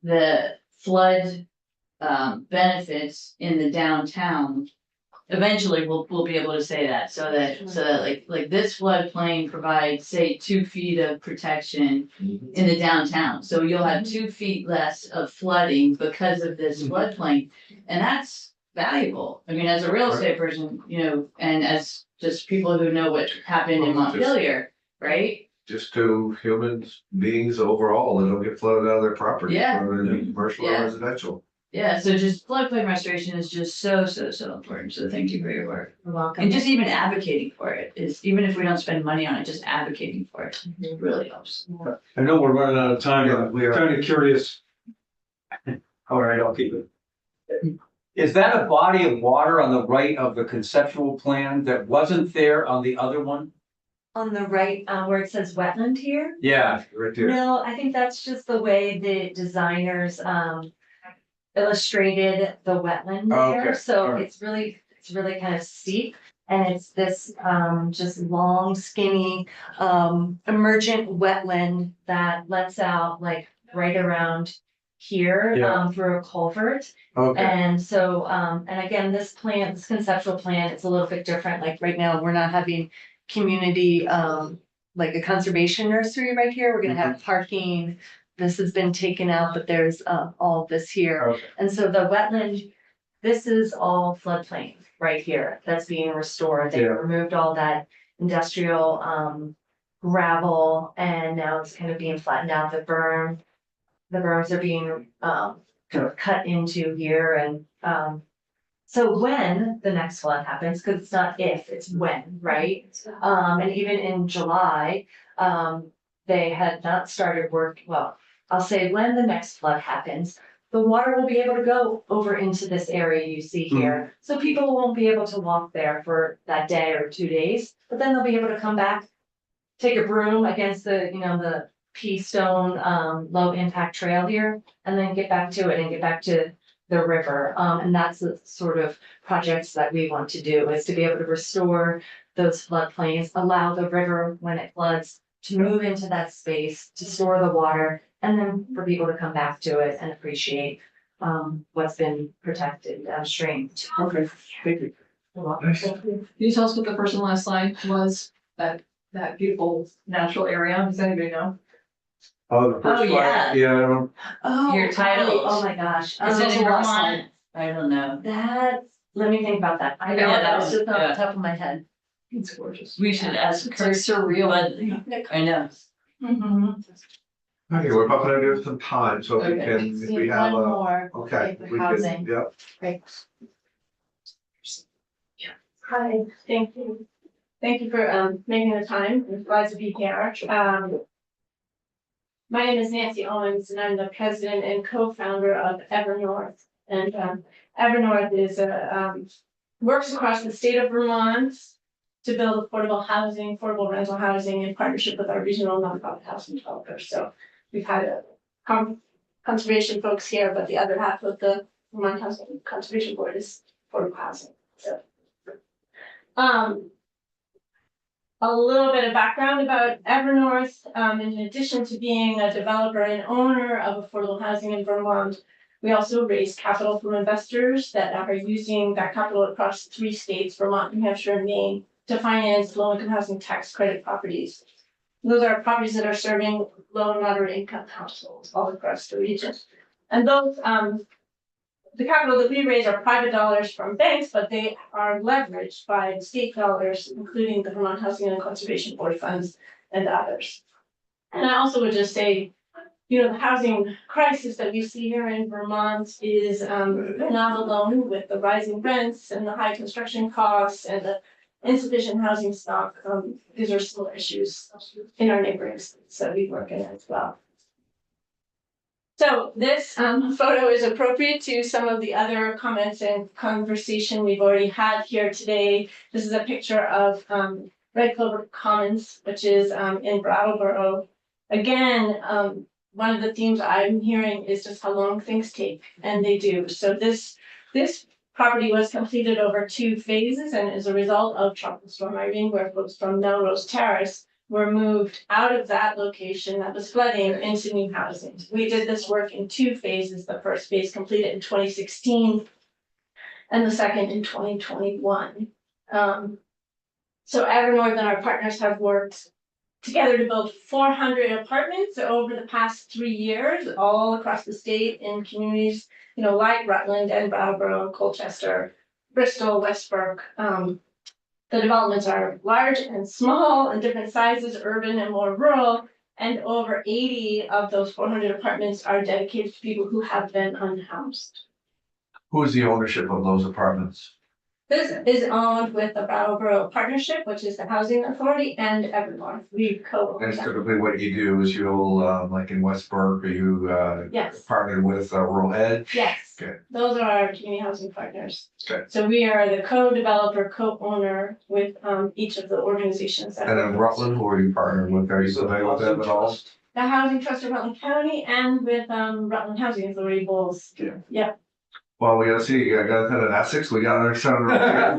the flood benefits in the downtown eventually we'll be able to say that, so that like this floodplain provides, say, 2 feet of protection in the downtown. So you'll have 2 feet less of flooding because of this floodplain, and that's valuable. I mean, as a real estate person, you know, and as just people who know what happened in Montpelier, right? Just to humans, beings overall, that don't get flooded out of their property. Yeah. Whether it be commercial or Yeah. residential. Yeah, so just floodplain restoration is just so important. So thank you for your work. You're welcome. And just even advocating for it is, even if we don't spend money on it, just advocating for it really helps. I know we're running out of time, Yeah, but we are. I'm kind of curious. All right, I'll keep it. Is that a body of water on the right of the conceptual plan that wasn't there on the other one? On the right, where it says wetland here. Yeah, Right there. No, I think that's just the way the designers illustrated the wetland Oh, there, okay. so Alright. it's really kind of steep. And it's this just long skinny emergent wetland that lets out like right around here Yeah. through a culvert. Okay, And so, and again, this conceptual plan, it's a little bit different, like right now, we're not having community, like a conservation nursery right here, we're gonna have parking. This has been taken out, but there's, all this here, okay. and so the wetland, this is all floodplain right here, that's being restored, they Yeah. removed all that industrial, gravel, and now it's kind of being flattened out, the berms are being, kind of cut into here and, so when the next flood happens, because it's not if, it's when, right? And even in July, they had not started work, well, I'll say when the next flood happens, the water will be able to go over into this area you see here. So people won't be able to walk there for that day or 2 days, but then they'll be able to come back, take a broom against the, the pea stone, low impact trail here, and then get back to it and get back to the river. And that's the sort of projects that we want to do, is to be able to restore those floodplains, allow the river when it floods to move into that space, to store the water, and then for people to come back to it and appreciate what's been protected downstream. Okay, thank you. Can you tell us what the first and last slide was, that beautiful natural area, does anybody know? Oh, the Oh, first one, yeah. yeah, I don't, Oh, Your titles. Oh my gosh. Is it in the last Vermont? one. I don't know. That, let me think about that. I know Yeah, that was that just one, off yeah. the top of my head. It's gorgeous. We should ask It's like Kurt, surreal. but I know. Okay, we're about to do some time, so if we Okay. can, if we have One a, more. okay, for we housing. can, yep. Hi, thank you. Thank you for making the time. I'm glad to be here. My name is Nancy Owens and I'm the president and co-founder of Evernorth. And Evernorth is works across the state of Vermont to build affordable housing, affordable rental housing in partnership with our regional nonprofit housing developers. So we've had a conservation folks here, but the other half of the Vermont Housing Conservation Board is affordable housing. So a little bit of background about Evernorth. In addition to being a developer and owner of affordable housing in Vermont, we also raise capital from investors that are using that capital across 3 states, Vermont, New Hampshire, and Maine, to finance low-income housing tax credit properties. Those are properties that are serving low and moderate income households all across the region. And those, the capital that we raise are private dollars from banks, but they are leveraged by state dollars, including the Vermont Housing and Conservation Board funds and others. And I also would just say, the housing crisis that we see here in Vermont is not alone with the rising rents and the high construction costs and the insufficient housing stock. These are still issues in our neighboring states that we work in as well. So this photo is appropriate to some of the other comments and conversation we've already had here today. This is a picture of Red Clover Commons, which is in Brattleboro. Again, one of the themes I'm hearing is just how long things take, and they do. So this property was completed over 2 phases, and as a result of Tropical Storm Irene, where folks from Melrose Terrace were moved out of that location that was flooding into new housing. We did this work in 2 phases. The first phase completed in 2016. and the second in 2021. So Evernorth and our partners have worked together to build 400 apartments over the past 3 years, all across the state in communities, like Rutland and Brattleboro, Colchester, Bristol, Westbrook. The developments are large and small and different sizes, urban and more rural, and over 80 of those 400 apartments are dedicated to people who have been unhoused. Who is the ownership of those apartments? This is owned with the Brattleboro Partnership, which is the housing authority, and Evernorth. We co-own That's them. typically what you do is you'll, like in Westburg, you, Yes. partnered with Rural Edge. Yes, Okay. those are our community housing partners. Okay. So we are the co-developer, co-owner with each of the organizations. That And then Rutland, who are you partnered with? Are you familiar with them at all? The Housing Trust of Rutland County and with Rutland Housing Authority both. Yeah. Yeah. Well, we gotta see, I got that in Essex, we got our senator.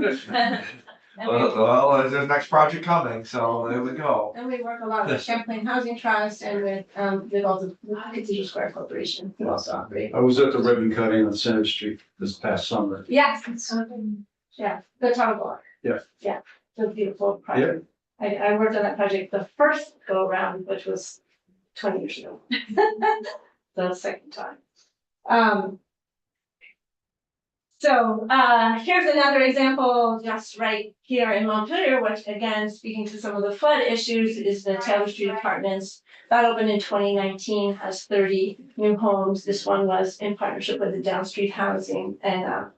Well, there's the next project coming, so there we go. And we work a lot with Champlain Housing Trust and with also Cathedral Square Corporation, who also operate. I was at the ribbon cutting on Center Street this past summer. Yes, yeah, the tunnel block. Yeah. Yeah, the beautiful project. I worked on that project the first go around, which was 20 years ago. The second time. So here's another example, just right here in Montpelier, which again, speaking to some of the flood issues, is the Taylor Street Apartments. That opened in 2019, has 30 new homes. This one was in partnership with the Down Street Housing. And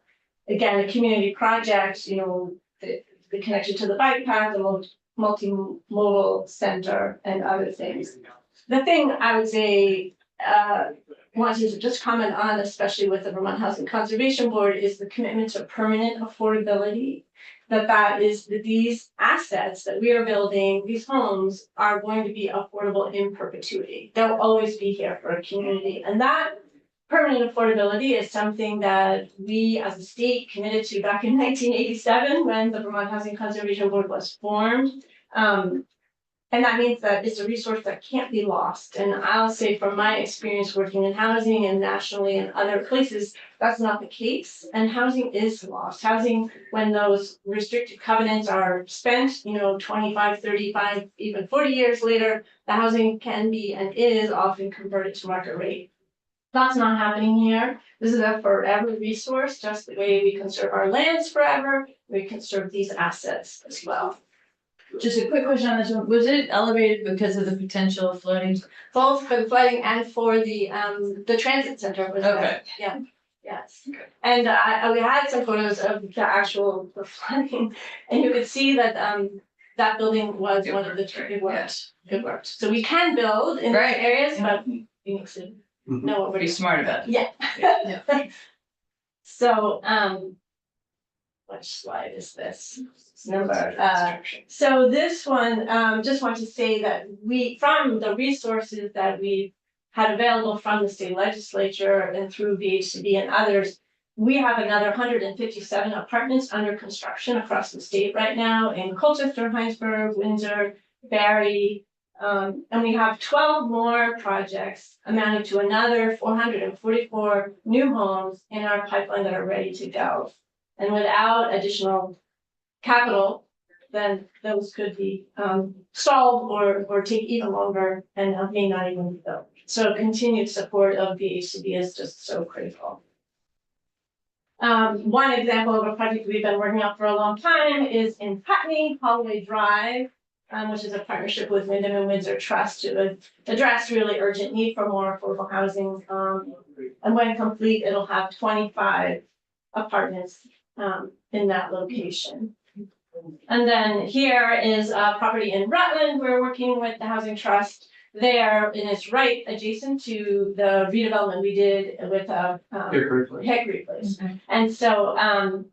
again, a community project, the connection to the bike path, the multimodal center, and other things. The thing I would say, wanted to just comment on, especially with the Vermont Housing Conservation Board, is the commitment to permanent affordability. That is that these assets that we are building, these homes, are going to be affordable in perpetuity. They'll always be here for a community. And that permanent affordability is something that we as a state committed to back in 1987 when the Vermont Housing Conservation Board was formed. And that means that it's a resource that can't be lost. And I'll say from my experience working in housing and nationally and other places, that's not the case. And housing is lost. Housing, when those restricted covenants are spent, 25, 35, even 40 years later, the housing can be and is often converted to market rate. That's not happening here. This is a forever resource, just the way we conserve our lands forever, we conserve these assets as well. Just a quick question on this one. Was it elevated because of the potential of flooding? Both for the flooding and for the transit center was there. Yeah, yes. And we had some photos of the flooding, and you could see that that building was one of the it worked. It worked. So we can build in these areas, but we need to know what we're Pretty doing. smart about it. Yeah. So which slide is this? Number. So this one, just want to say that from the resources that we had available from the state legislature and through VHCD and others, we have another 157 apartments under construction across the state right now in Colchester, Heinsberg, Windsor, Barrie, and we have 12 more projects amounting to another 444 new homes in our pipeline that are ready to go. And without additional capital, then those could be stalled or take even longer and may not even be built. So continued support of VHCD is just so critical. One example of a project we've been working on for a long time is in Putney, Holloway Drive, which is a partnership with Wyndham and Windsor Trust to address really urgent need for more affordable housing. And when complete, it'll have 25 apartments in that location. And then here is a property in Rutland. We're working with the Housing Trust there, and it's right adjacent to the redevelopment we did with Hickory Place. Okay. And so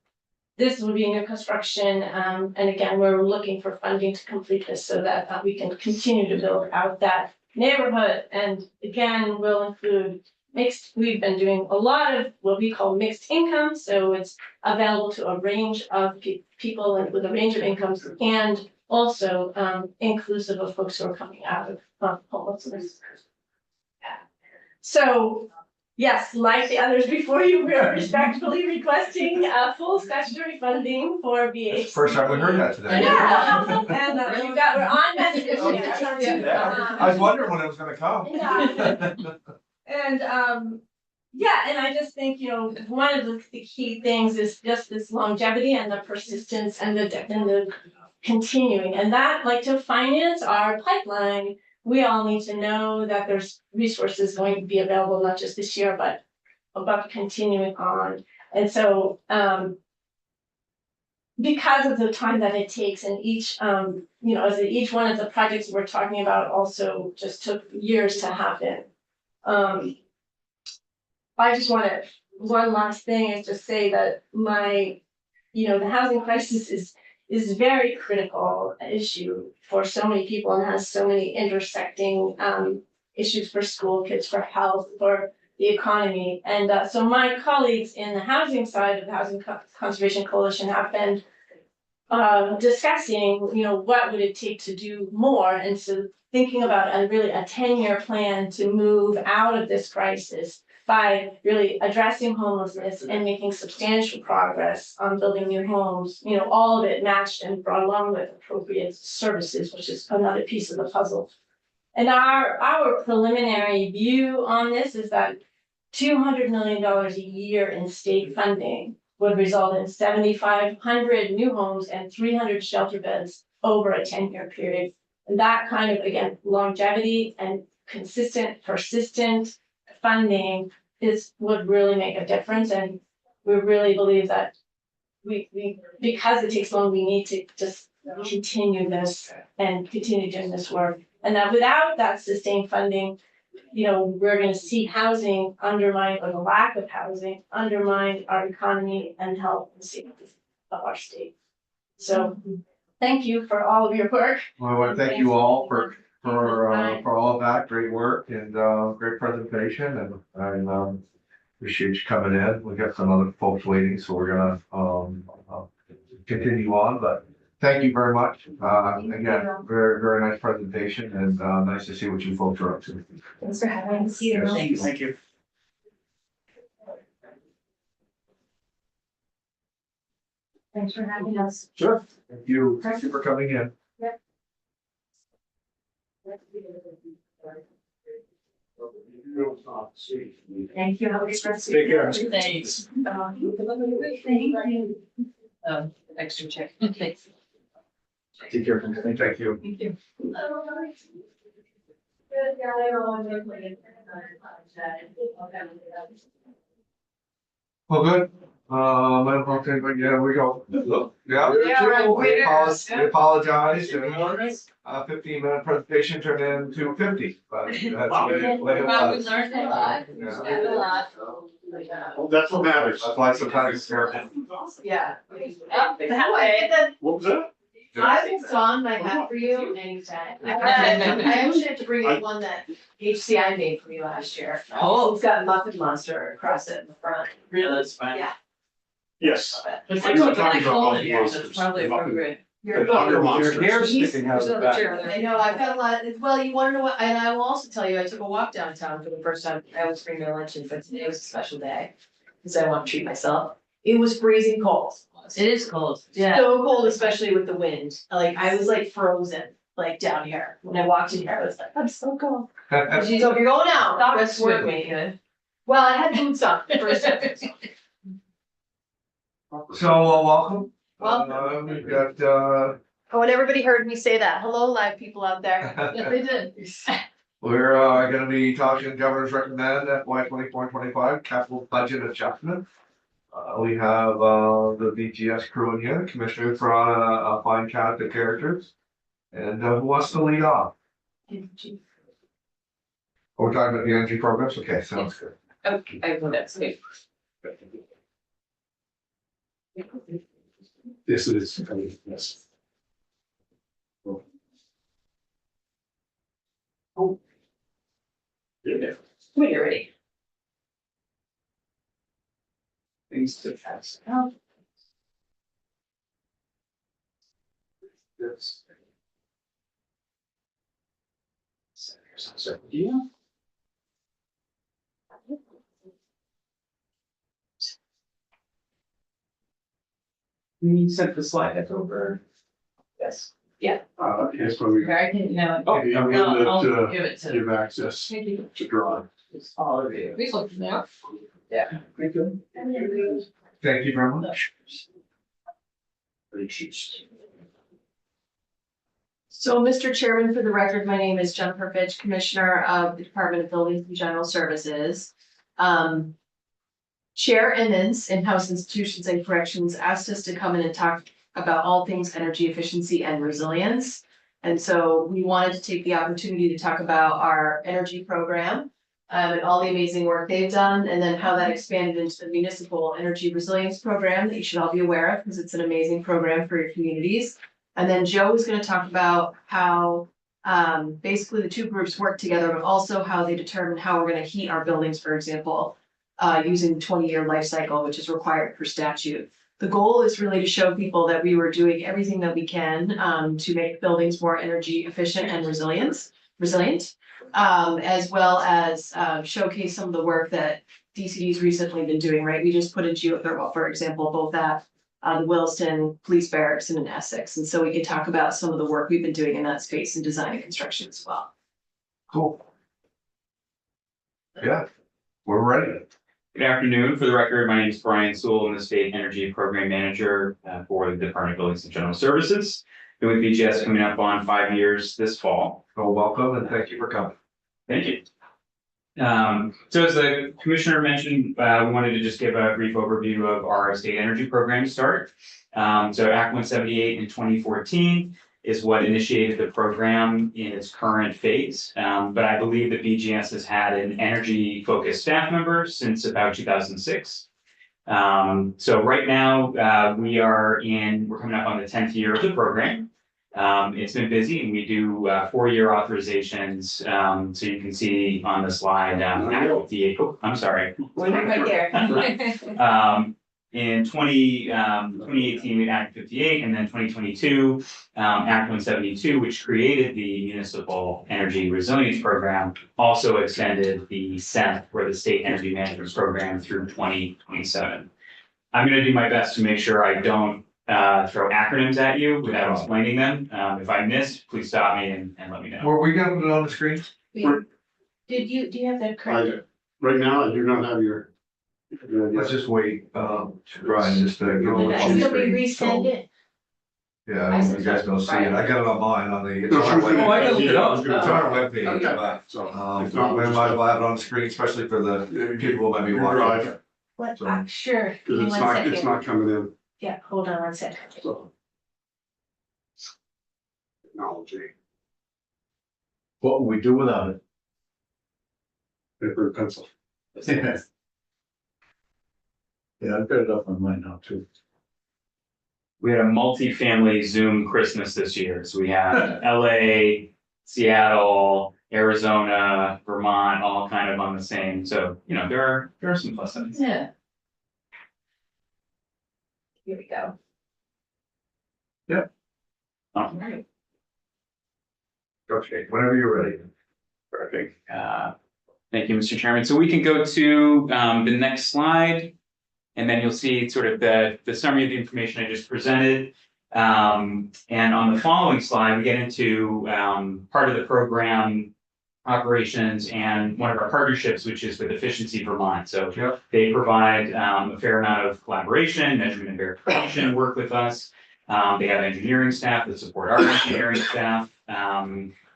this will be new construction, and again, we're looking for funding to complete this so that we can continue to build out that neighborhood. And again, we'll include we've been doing a lot of what we call mixed income, so it's available to a range of people with a range of incomes, and also inclusive of folks who are coming out of homelessness. So yes, like the others before you, we are respectfully requesting full statutory funding for VHC. First time we heard that today. Yeah, and we're on message. I was wondering when it was gonna come. Yeah. And yeah, and I just think, one of the key things is just this longevity and the persistence and the continuing, and that, like, to finance our pipeline, we all need to know that there's resources going to be available, not just this year, but continuing on. And so because of the time that it takes, and each as each one of the projects we're talking about also just took years to happen. I just want to, one last thing is to say that the housing crisis is very critical issue for so many people and has so many intersecting issues for school kids, for health, for the economy. And so my colleagues in the housing side of the Housing Conservation Coalition have been discussing, what would it take to do more, and so thinking about a 10-year plan to move out of this crisis by really addressing homelessness and making substantial progress on building new homes, all of it matched and brought along with appropriate services, which is another piece of the puzzle. And our preliminary view on this is that $200 million a year in state funding would result in 7,500 new homes and 300 shelter beds over a 10-year period. And that kind of, again, longevity and consistent, persistent funding would really make a difference. And we really believe that we because it takes long, we need to just continue this and continue doing this work. And that without that sustained funding, we're going to see housing undermine, or the lack of housing undermine our economy and health and safety of our state. So thank you for all of your work. Well, I want to thank you all for all of that great work and great presentation, and appreciate you coming in. We got some other folks waiting, so we're gonna continue on, but thank you very much. Again, very, very nice presentation, and nice to see what you folks are up to. Thanks for having us. Yes. Thank you. Thanks for having us. Sure. Thank you. Thank you for coming in. Thank you. Have a good rest of Take your care. day. Thanks. Thank you. Extra check. Thanks. Take care. Thank you. Thank you. Well, good. I don't know if anybody, yeah, we go. Yeah. We apologize. 15-minute presentation turned into 50, but that's what it was. learned a lot. Yeah. Well, that's what matters. That's why sometimes it's fair. Yeah. That way. What was that? I think Dawn might have for you anytime. I actually have to bring in one that HCI made for me last year. Oh. It's got Muffin Monster across it in the front. Really? That's fine. Yeah. Yes. It's I like know kind talking of about cold Muffin here, so it's Monsters. probably appropriate. The Under Monsters. sticking out of the back. I know, I've got a lot, well, you wanna know what, and I will also tell you, I took a walk downtown for the first time, I was bringing my luncheon, but today was a special day. Cause I want to treat myself, it was freezing cold. It is cold, yeah. So cold, especially with the wind, like, I was like frozen, like down here, when I walked in here, I was like, I'm so cold. So if you're going out, Socks that's would worth be me, good. well, I had boots on for a second. So, welcome. Welcome. We've got, Oh, and everybody heard me say that, hello, live people out there. Yeah, they did. we're, gonna be talking Governor's Recommend FY 24-25 capital budget adjustment. We have, the BGS crew in here, Commissioner for a fine cast of characters. And, who wants to lead off? We're talking about the energy programs? Okay, sounds good. Okay, I will, that's good. Yes, it is. Yes. Yeah. When you're ready. Things to pass. Yes. Yeah. We sent the slide deck over. Yes. Here's where we I can, no, Oh, yeah, we no, need I'll to give it to give access Thank you. to draw. all of you. Please look now. Thank you very much. So, Mr. Chairman, for the record, my name is Jennifer Fitch, Commissioner of the Department of Buildings and General Services. Chair Emmons, In-House Institutions and Corrections, asked us to come in and talk about all things energy efficiency and resilience. And so we wanted to take the opportunity to talk about our energy program and all the amazing work they've done, and then how that expanded into the municipal energy resilience program that you should all be aware of, because it's an amazing program for your communities. And then Joe is gonna talk about how basically the two groups work together, but also how they determine how we're gonna heat our buildings, for example, using the 20-year life cycle, which is required per statute. The goal is really to show people that we were doing everything that we can to make buildings more energy efficient and resilient, as well as showcase some of the work that DCD's recently been doing, right? We just put in geothermal, for example, both at the Williston Police Barracks and in Essex. And so we can talk about some of the work we've been doing in that space in design and construction as well. Cool. Yeah, we're ready. Good afternoon. For the record, my name is Brian Sewell. I'm the State Energy Program Manager for the Department of Buildings and General Services. Been with BGS coming up on 5 years this fall. Well, welcome and thank you for coming. Thank you. So as the Commissioner mentioned, we wanted to just give a brief overview of our state energy program to start. So Act 178 in 2014 is what initiated the program in its current phase. But I believe that BGS has had an energy focused staff member since about 2006. So right now, we're coming up on the 10th year of the program. It's been busy and we do 4-year authorizations. So you can see on the slide, I'm sorry. Right there. In 2018, we had Act 58, and then 2022, Act 172, which created the Municipal Energy Resilience Program, also extended the SEMP, or the State Energy Management Program, through 2027. I'm going to do my best to make sure I don't throw acronyms at you without explaining them. If I miss, please stop me and let me know. Were we gonna put it on the screen? Do you have the correct? Right now, I do not have your. Let's just wait, Brian, just to go on the Should we screen. resend it? Yeah, I don't know if you guys don't see it. I got it on mine on the. It's on our Oh, I can look it up. It's on our webpage, Okay. but, So. we might as well have it on the screen, especially for the people who might be watching. What, So- sure. Cause Give me it's one not, second. it's not coming in, Yeah, hold on one second. so. Technology, What would we do without it? paper and pencil. Yeah, I've got it up on mine now too. We had a multi-family Zoom Christmas this year. So we had LA, Seattle, Arizona, Vermont, all kind of on the same. So, there are some plus sides. Yeah. Here we go. All right. Okay, whenever you're ready. Perfect. Thank you, Mr. Chairman. So we can go to the next slide. And then you'll see sort of the summary of the information I just presented. And on the following slide, we get into part of the program operations and one of our partnerships, which is with Efficiency Vermont. So they provide a fair amount of collaboration, measurement and verification work with us. They have engineering staff that support our engineering staff,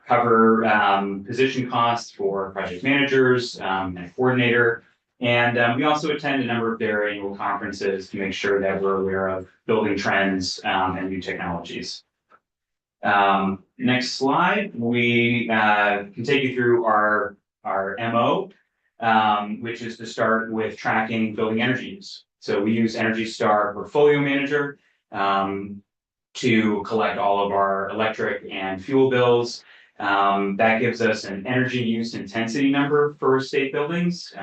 cover position costs for project managers and a coordinator. And we also attend a number of their annual conferences to make sure that we're aware of building trends and new technologies. Next slide, we can take you through our MO, which is to start with tracking building energy use. So we use Energy Star Portfolio Manager to collect all of our electric and fuel bills. That gives us an energy use intensity number for state buildings.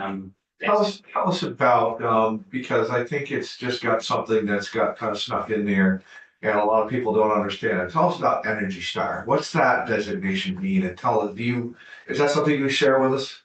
Tell us about, because I think it's just got something that's got kind of snuck in there. And a lot of people don't understand it. Tell us about Energy Star. What's that designation mean? And is that something you share with us?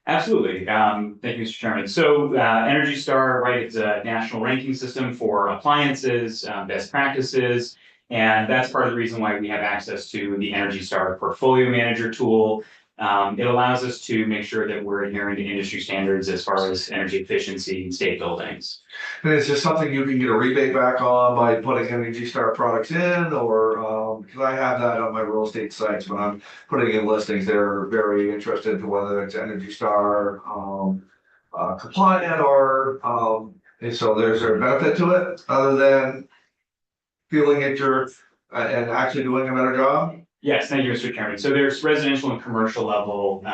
Absolutely. Thank you, Mr. Chairman. So, Energy Star, right, it's a national ranking system for appliances, best practices. And that's part of the reason why we have access to the Energy Star Portfolio Manager tool. It allows us to make sure that we're adhering to industry standards as far as energy efficiency in state buildings. And is this something you can get a rebate back on by putting Energy Star products in, or, because I have that on my real estate sites when I'm putting in listings, they're very interested to whether it's Energy Star, compliant or, and so there's a benefit to it other than feeling that you're, and actually doing a better job? Yes, thank you, Mr. Chairman. So there's residential and commercial level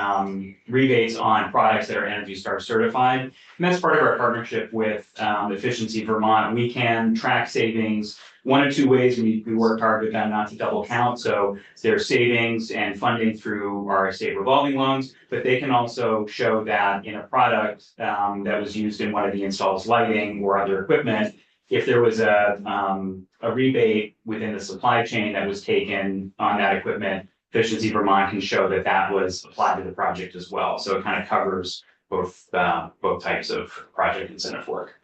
rebates on products that are Energy Star certified. And that's part of our partnership with Efficiency Vermont. We can track savings one of two ways. We work hard with them not to double count. So there's savings and funding through our state revolving loans, but they can also show that in a product that was used in one of the installs lighting or other equipment, if there was a rebate within the supply chain that was taken on that equipment, Efficiency Vermont can show that that was applied to the project as well. So it kind of covers both types of project incentive work.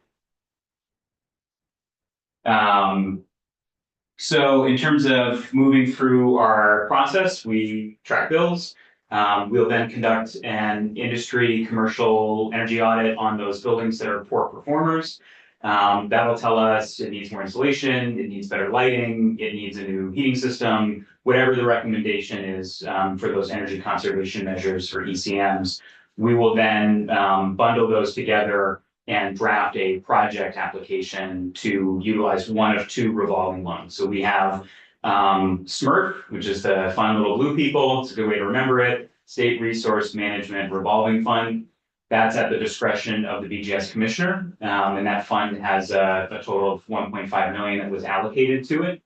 So in terms of moving through our process, we track bills. We'll then conduct an industry commercial energy audit on those buildings that are poor performers. That'll tell us it needs more insulation, it needs better lighting, it needs a new heating system, whatever the recommendation is for those energy conservation measures for ECMs. We will then bundle those together and draft a project application to utilize one of two revolving loans. So we have SMRF, which is the fun little blue people. It's a good way to remember it. State Resource Management Revolving Fund. That's at the discretion of the BGS commissioner, and that fund has a total of 1.5 million that was allocated to it.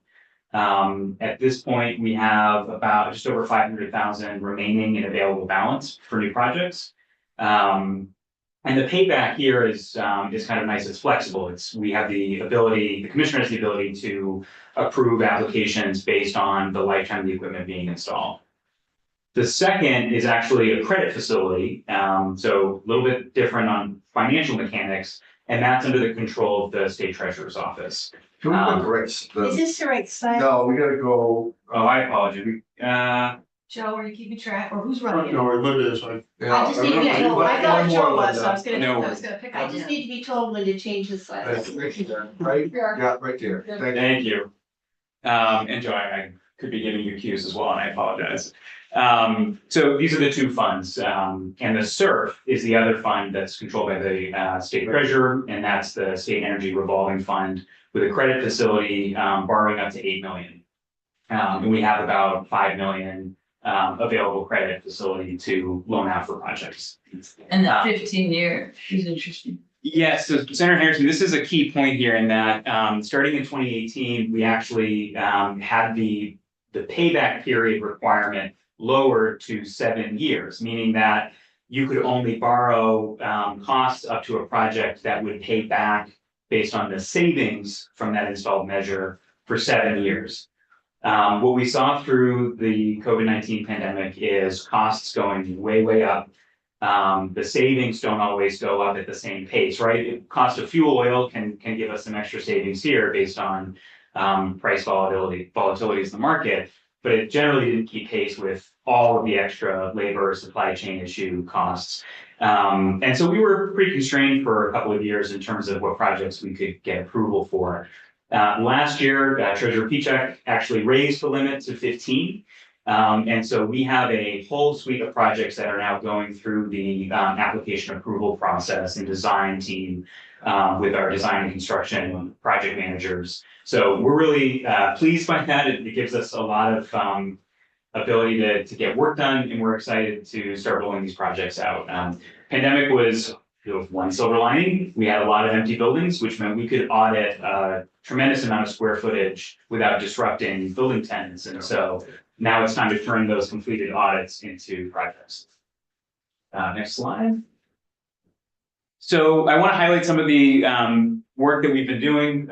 At this point, we have about just over 500,000 remaining in available balance for new projects. And the payback here is kind of nice. It's flexible. We have the ability, the commissioner has the ability to approve applications based on the lifetime of the equipment being installed. The second is actually a credit facility, so a little bit different on financial mechanics, and that's under the control of the state treasurer's office. Can we put the right, Is this the right slide? no, we gotta go, Oh, I apologize. Joe, are you keeping track, or who's running it? No, it is, I just need to be told, I thought Joe was, so I was gonna, No. I was gonna pick on you. I just need to be told when to change the slide. Right, yeah, right there, thank you. Thank you. And Joe, I could be giving you cues as well, and I apologize. So these are the two funds, and the SURF is the other fund that's controlled by the state treasurer, and that's the State Energy Revolving Fund with a credit facility borrowing up to 8 million. And we have about 5 million available credit facility to loan out for projects. And that 15-year is interesting. Yes, so Senator Harrison, this is a key point here in that starting in 2018, we actually had the payback period requirement lowered to 7 years, meaning that you could only borrow costs up to a project that would pay back based on the savings from that installed measure for 7 years. What we saw through the COVID-19 pandemic is costs going way up. The savings don't always go up at the same pace, right? Cost of fuel oil can give us some extra savings here based on price volatilities in the market, but it generally didn't keep pace with all of the extra labor, supply chain issue costs. And so we were pretty constrained for a couple of years in terms of what projects we could get approval for. Last year, Treasurer Pichak actually raised the limit to 15. And so we have a whole suite of projects that are now going through the application approval process and design team with our design and construction project managers. So we're really pleased by that. It gives us a lot of ability to get work done, and we're excited to start rolling these projects out. Pandemic was one silver lining. We had a lot of empty buildings, which meant we could audit a tremendous amount of square footage without disrupting building tenants. And so now it's time to turn those completed audits into projects. Next slide. So I want to highlight some of the work that we've been doing.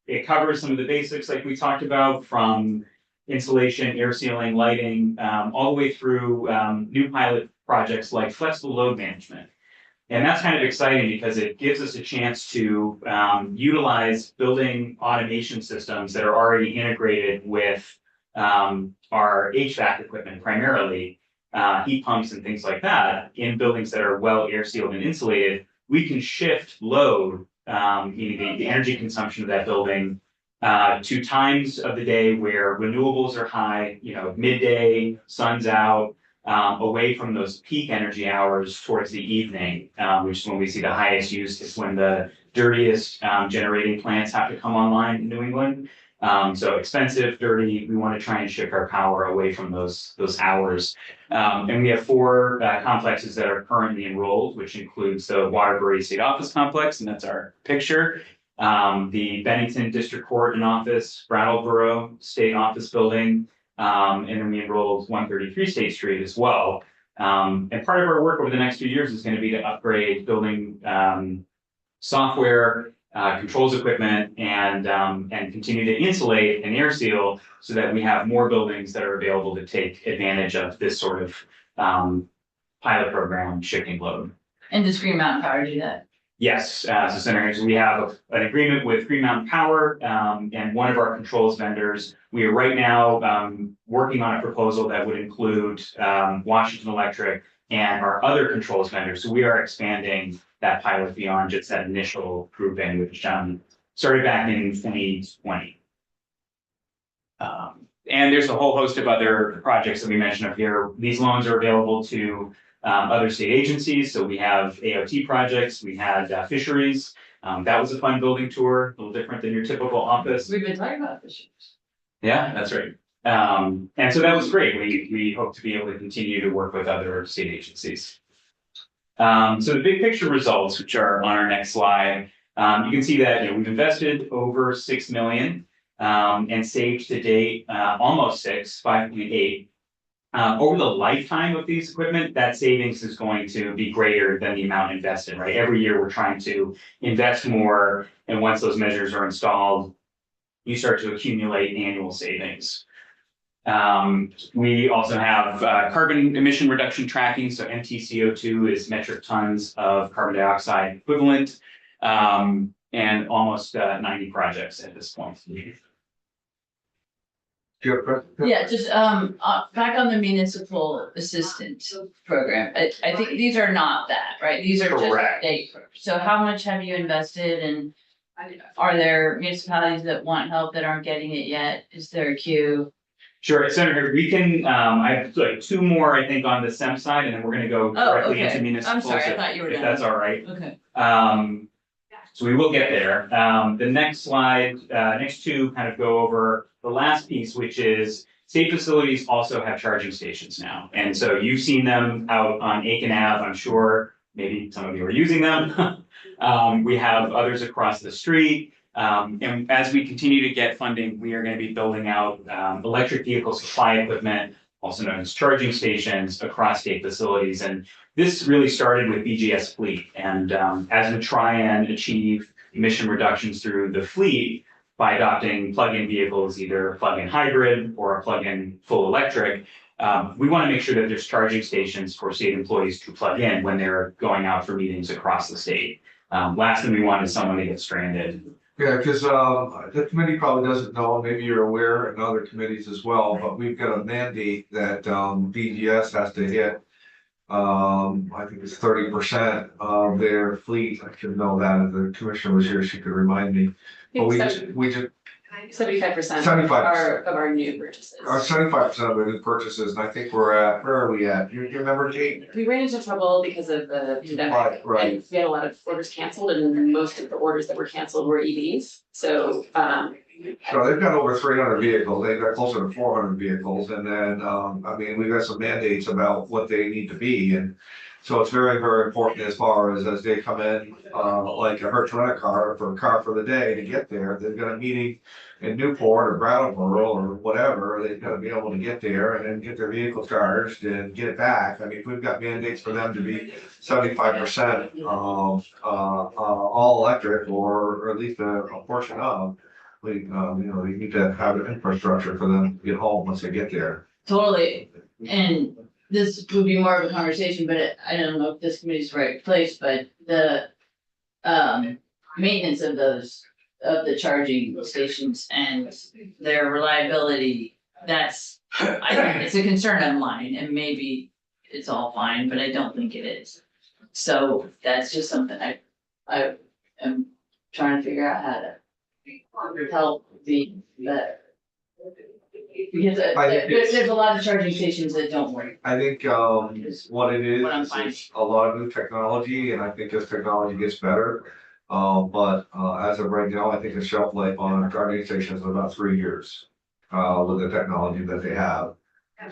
It covers some of the basics like we talked about, from insulation, air sealing, lighting, all the way through new pilot projects like flexible load management. And that's kind of exciting because it gives us a chance to utilize building automation systems that are already integrated with our HVAC equipment primarily, heat pumps and things like that in buildings that are well air sealed and insulated. We can shift load, meaning the energy consumption of that building, to times of the day where renewables are high, midday, sun's out, away from those peak energy hours towards the evening, which is when we see the highest use. It's when the dirtiest generating plants have to come online in New England. So expensive, dirty, we want to try and shift our power away from those hours. And we have 4 complexes that are currently enrolled, which includes the Waterbury State Office Complex, and that's our picture. The Bennington District Court and Office, Brattleboro State Office Building, and then we enrolled 133 State Street as well. And part of our work over the next few years is going to be to upgrade building software, controls equipment, and continue to insulate and air seal so that we have more buildings that are available to take advantage of this sort of pilot program shifting load. And does Green Mountain Power do that? Yes, so Senator, we have an agreement with Green Mountain Power and one of our controls vendors. We are right now working on a proposal that would include Washington Electric and our other controls vendors. So we are expanding that pilot beyond just that initial grouping, which started back in 2020. And there's a whole host of other projects that we mentioned up here. These loans are available to other state agencies. So we have AOT projects, we had fisheries. That was a fun building tour, a little different than your typical office. We've been talking about fisheries. Yeah, that's right. And so that was great. We hope to be able to continue to work with other state agencies. So the big picture results, which are on our next slide, you can see that we've invested over 6 million and saved to date almost 5.8. Over the lifetime of these equipment, that savings is going to be greater than the amount invested, right? Every year we're trying to invest more, and once those measures are installed, you start to accumulate annual savings. We also have carbon emission reduction tracking. So MTCO2 is metric tons of carbon dioxide equivalent, and almost 90 projects at this point. Yeah, just back on the municipal assistance program. I think these are not that, right? These are just Correct. state. So how much have you invested, and are there municipalities that want help that aren't getting it yet? Is there a queue? Sure, Senator, we can, I have like 2 more, I think, on the SEM side, and then we're gonna go directly into Okay. municipals. I'm sorry, I if- thought you were If done. that's all right. Okay. So we will get there. The next slide, next 2 kind of go over the last piece, which is state facilities also have charging stations now. And so you've seen them out on Aiken Ave, I'm sure, maybe some of you are using them. We have others across the street. And as we continue to get funding, we are going to be building out electric vehicle supply equipment, also known as charging stations, across state facilities. And this really started with BGS Fleet. And as we try and achieve emission reductions through the fleet by adopting plug-in vehicles, either a plug-in hybrid or a plug-in full electric, we want to make sure that there's charging stations for state employees to plug in when they're going out for meetings across the state. Last thing we want is someone to get stranded. Yeah, because the committee probably doesn't know, maybe you're aware, and other committees as well, but we've got a mandate that BGS has to hit. I think it's 30% of their fleet. I should know that. If the commissioner was here, she could remind me. But we just 75% 75%. of our new purchases. Our 75% of the new purchases, and I think we're at, where are we at? You remember, Kate? We ran into trouble because of the pandemic. Right. And we had a lot of orders canceled, and most of the orders that were canceled were EVs. So, So they've got over 300 vehicles, they've got closer to 400 vehicles, and then, I mean, we've got some mandates about what they need to be, and so it's very, very important as far as they come in, like a Hertz rent-a-car for a car for the day to get there. They've got a meeting in Newport or Brattleboro or whatever, they've got to be able to get there and then get their vehicle charged and get it back. I mean, we've got mandates for them to be 75% all electric, or at least a portion of. We, they need to have an infrastructure for them to get home once they get there. Totally. And this would be more of a conversation, but I don't know if this committee's the right place, but the maintenance of the charging stations and their reliability, that's, I think it's a concern of mine, and maybe it's all fine, but I don't think it is. So that's just something I am trying to figure out how to help the better. Because there's a lot of charging stations that don't work. I think, what it What I'm is, finding. it's a lot of new technology, and I think as technology gets better. As of right now, I think the shelf life on a charging station is about 3 years, with the technology that they have.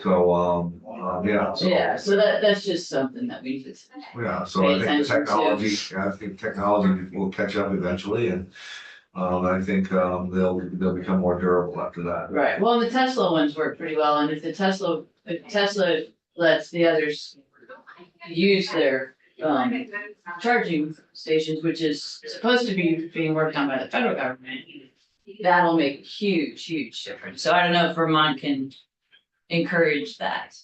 So, yeah. Yeah, so that's just something that we just. Yeah, so Pay I think the attention to. technology will catch up eventually, and, I think, they'll become more durable after that. Right, well, the Tesla ones work pretty well, and if Tesla lets the others use their charging stations, which is supposed to be being worked on by the federal government, that'll make a huge difference. So I don't know if Vermont can encourage that.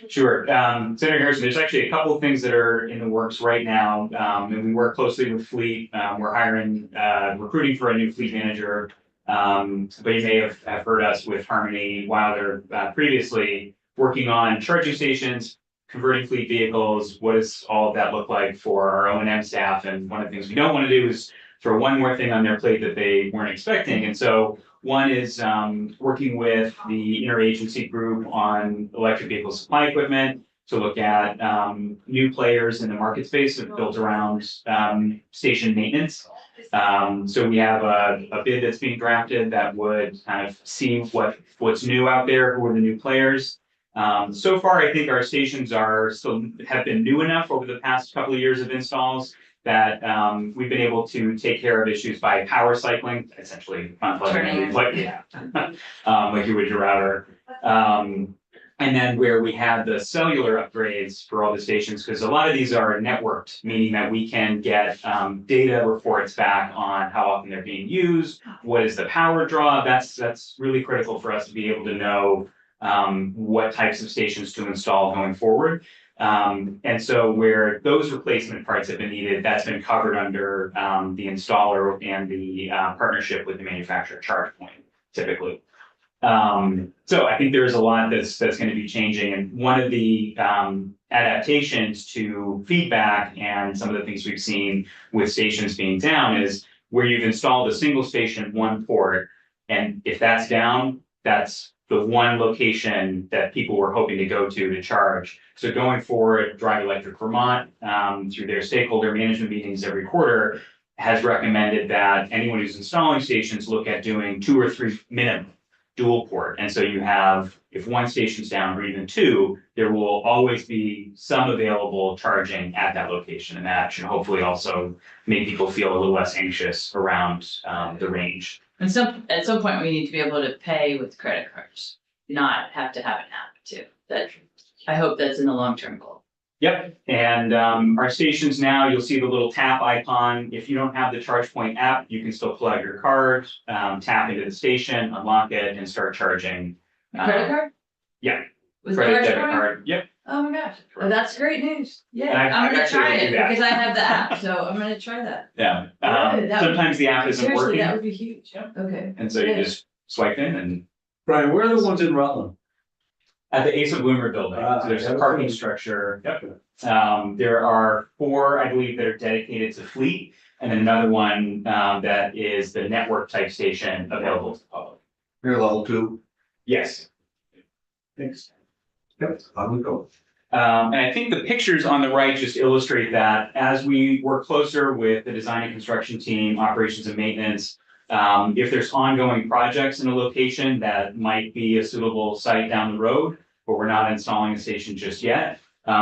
Sure. Senator Harrison, there's actually a couple of things that are in the works right now. And we work closely with Fleet. We're recruiting for a new fleet manager. But you may have heard us with Harmony while they're previously working on charging stations, converting fleet vehicles. What does all of that look like for our O&M staff? And one of the things we don't want to do is throw one more thing on their plate that they weren't expecting. And so one is working with the interagency group on electric vehicle supply equipment to look at new players in the market space that are built around station maintenance. So we have a bid that's being drafted that would kind of see what's new out there, who are the new players. So far, I think our stations have been new enough over the past couple of years of installs that we've been able to take care of issues by power cycling, essentially unplugging, like you would your router. And then where we had the cellular upgrades for all the stations, because a lot of these are networked, meaning that we can get data reports back on how often they're being used, what is the power draw. That's really critical for us to be able to know what types of stations to install going forward. And so where those replacement parts have been needed, that's been covered under the installer and the partnership with the manufacturer ChargePoint, typically. So I think there's a lot that's going to be changing, and one of the adaptations to feedback and some of the things we've seen with stations being down is where you've installed a single station, one port, and if that's down, that's the one location that people were hoping to go to charge. So going forward, Drive Electric Vermont, through their stakeholder management meetings every quarter, has recommended that anyone who's installing stations look at doing 2 or 3 minimum dual port. And so you have, if one station's down or even 2, there will always be some available charging at that location. And that should hopefully also make people feel a little less anxious around the range. And at some point, we need to be able to pay with credit cards, not have to have an app too. I hope that's in the long-term goal. Yep, and our stations now, you'll see the little tap icon. If you don't have the ChargePoint app, you can still plug your card, tap into the station, unlock it, and start charging. Credit card? Yeah. With Credit, debit ChargePoint? card, yep. Oh my gosh, well, that's great news. And Yeah, I've I'm gonna actually try do it that. because I have the app, so I'm gonna try that. Yeah, Good, that would- sometimes the app isn't Seriously, working, that would be huge. Yep. Okay. and so you Good. just swipe in and Brian, where are the ones in Rutland? at the Asa Bloomer building, so there's a parking structure. Yep. There are 4, I believe, that are dedicated to fleet, and then another one that is the network type station available to the public. You're level 2. Yes. Thanks. Yep, I would go. And I think the pictures on the right just illustrate that as we work closer with the design and construction team, operations and maintenance, if there's ongoing projects in a location that might be a suitable site down the road, but we're not installing a station just yet,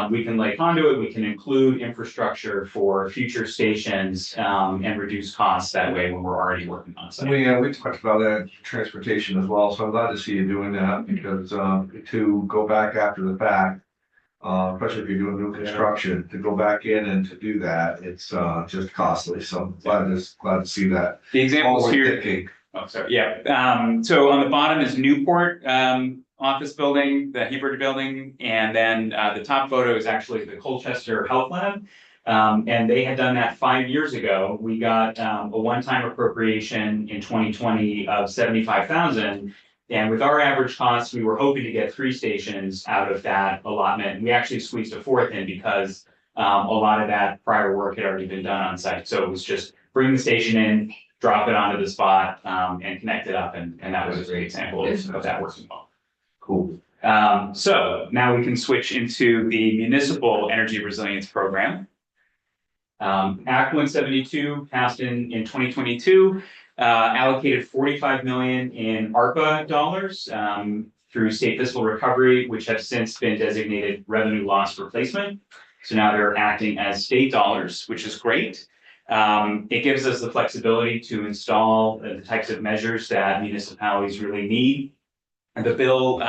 we can lay conduit, we can include infrastructure for future stations, and reduce costs that way when we're already working on site. We talked about that in transportation as well, so I'm glad to see you doing that, because to go back after the fact, especially if you're doing new construction, to go back in and to do that, it's just costly. So I'm glad to see that. The examples Forward here. thinking. Oh, sorry, yeah. So on the bottom is Newport, office building, the Hebert building, and then the top photo is actually the Colchester Health Lab. And they had done that 5 years ago. We got a one-time appropriation in 2020 of 75,000. And with our average cost, we were hoping to get 3 stations out of that allotment. We actually squeezed a 4th in because a lot of that prior work had already been done on site. So it was just bring the station in, drop it onto the spot, and connect it up. And that was a great example of that working well. Cool. So now we can switch into the Municipal Energy Resilience Program. Act 172 passed in 2022, allocated 45 million in ARPA dollars through state fiscal recovery, which have since been designated revenue loss replacement. So now they're acting as state dollars, which is great. It gives us the flexibility to install the types of measures that municipalities really need. And the bill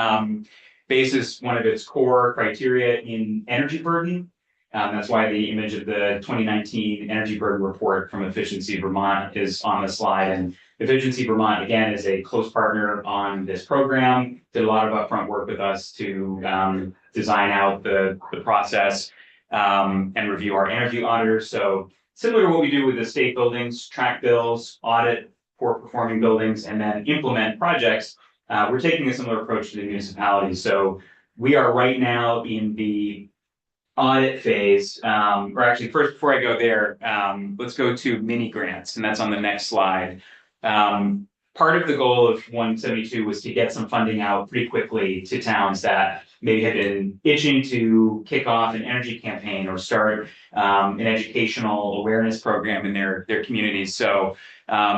bases one of its core criteria in energy burden. That's why the image of the 2019 Energy Burden Report from Efficiency Vermont is on the slide. And Efficiency Vermont, again, is a close partner on this program. Did a lot of upfront work with us to design out the process and review our energy auditors. So similar to what we do with the state buildings, track bills, audit poor performing buildings, and then implement projects, we're taking a similar approach to the municipalities. So we are right now in the audit phase, or actually first, before I go there, let's go to mini grants, and that's on the next slide. Part of the goal of 172 was to get some funding out pretty quickly to towns that maybe had been itching to kick off an energy campaign or start an educational awareness program in their communities. So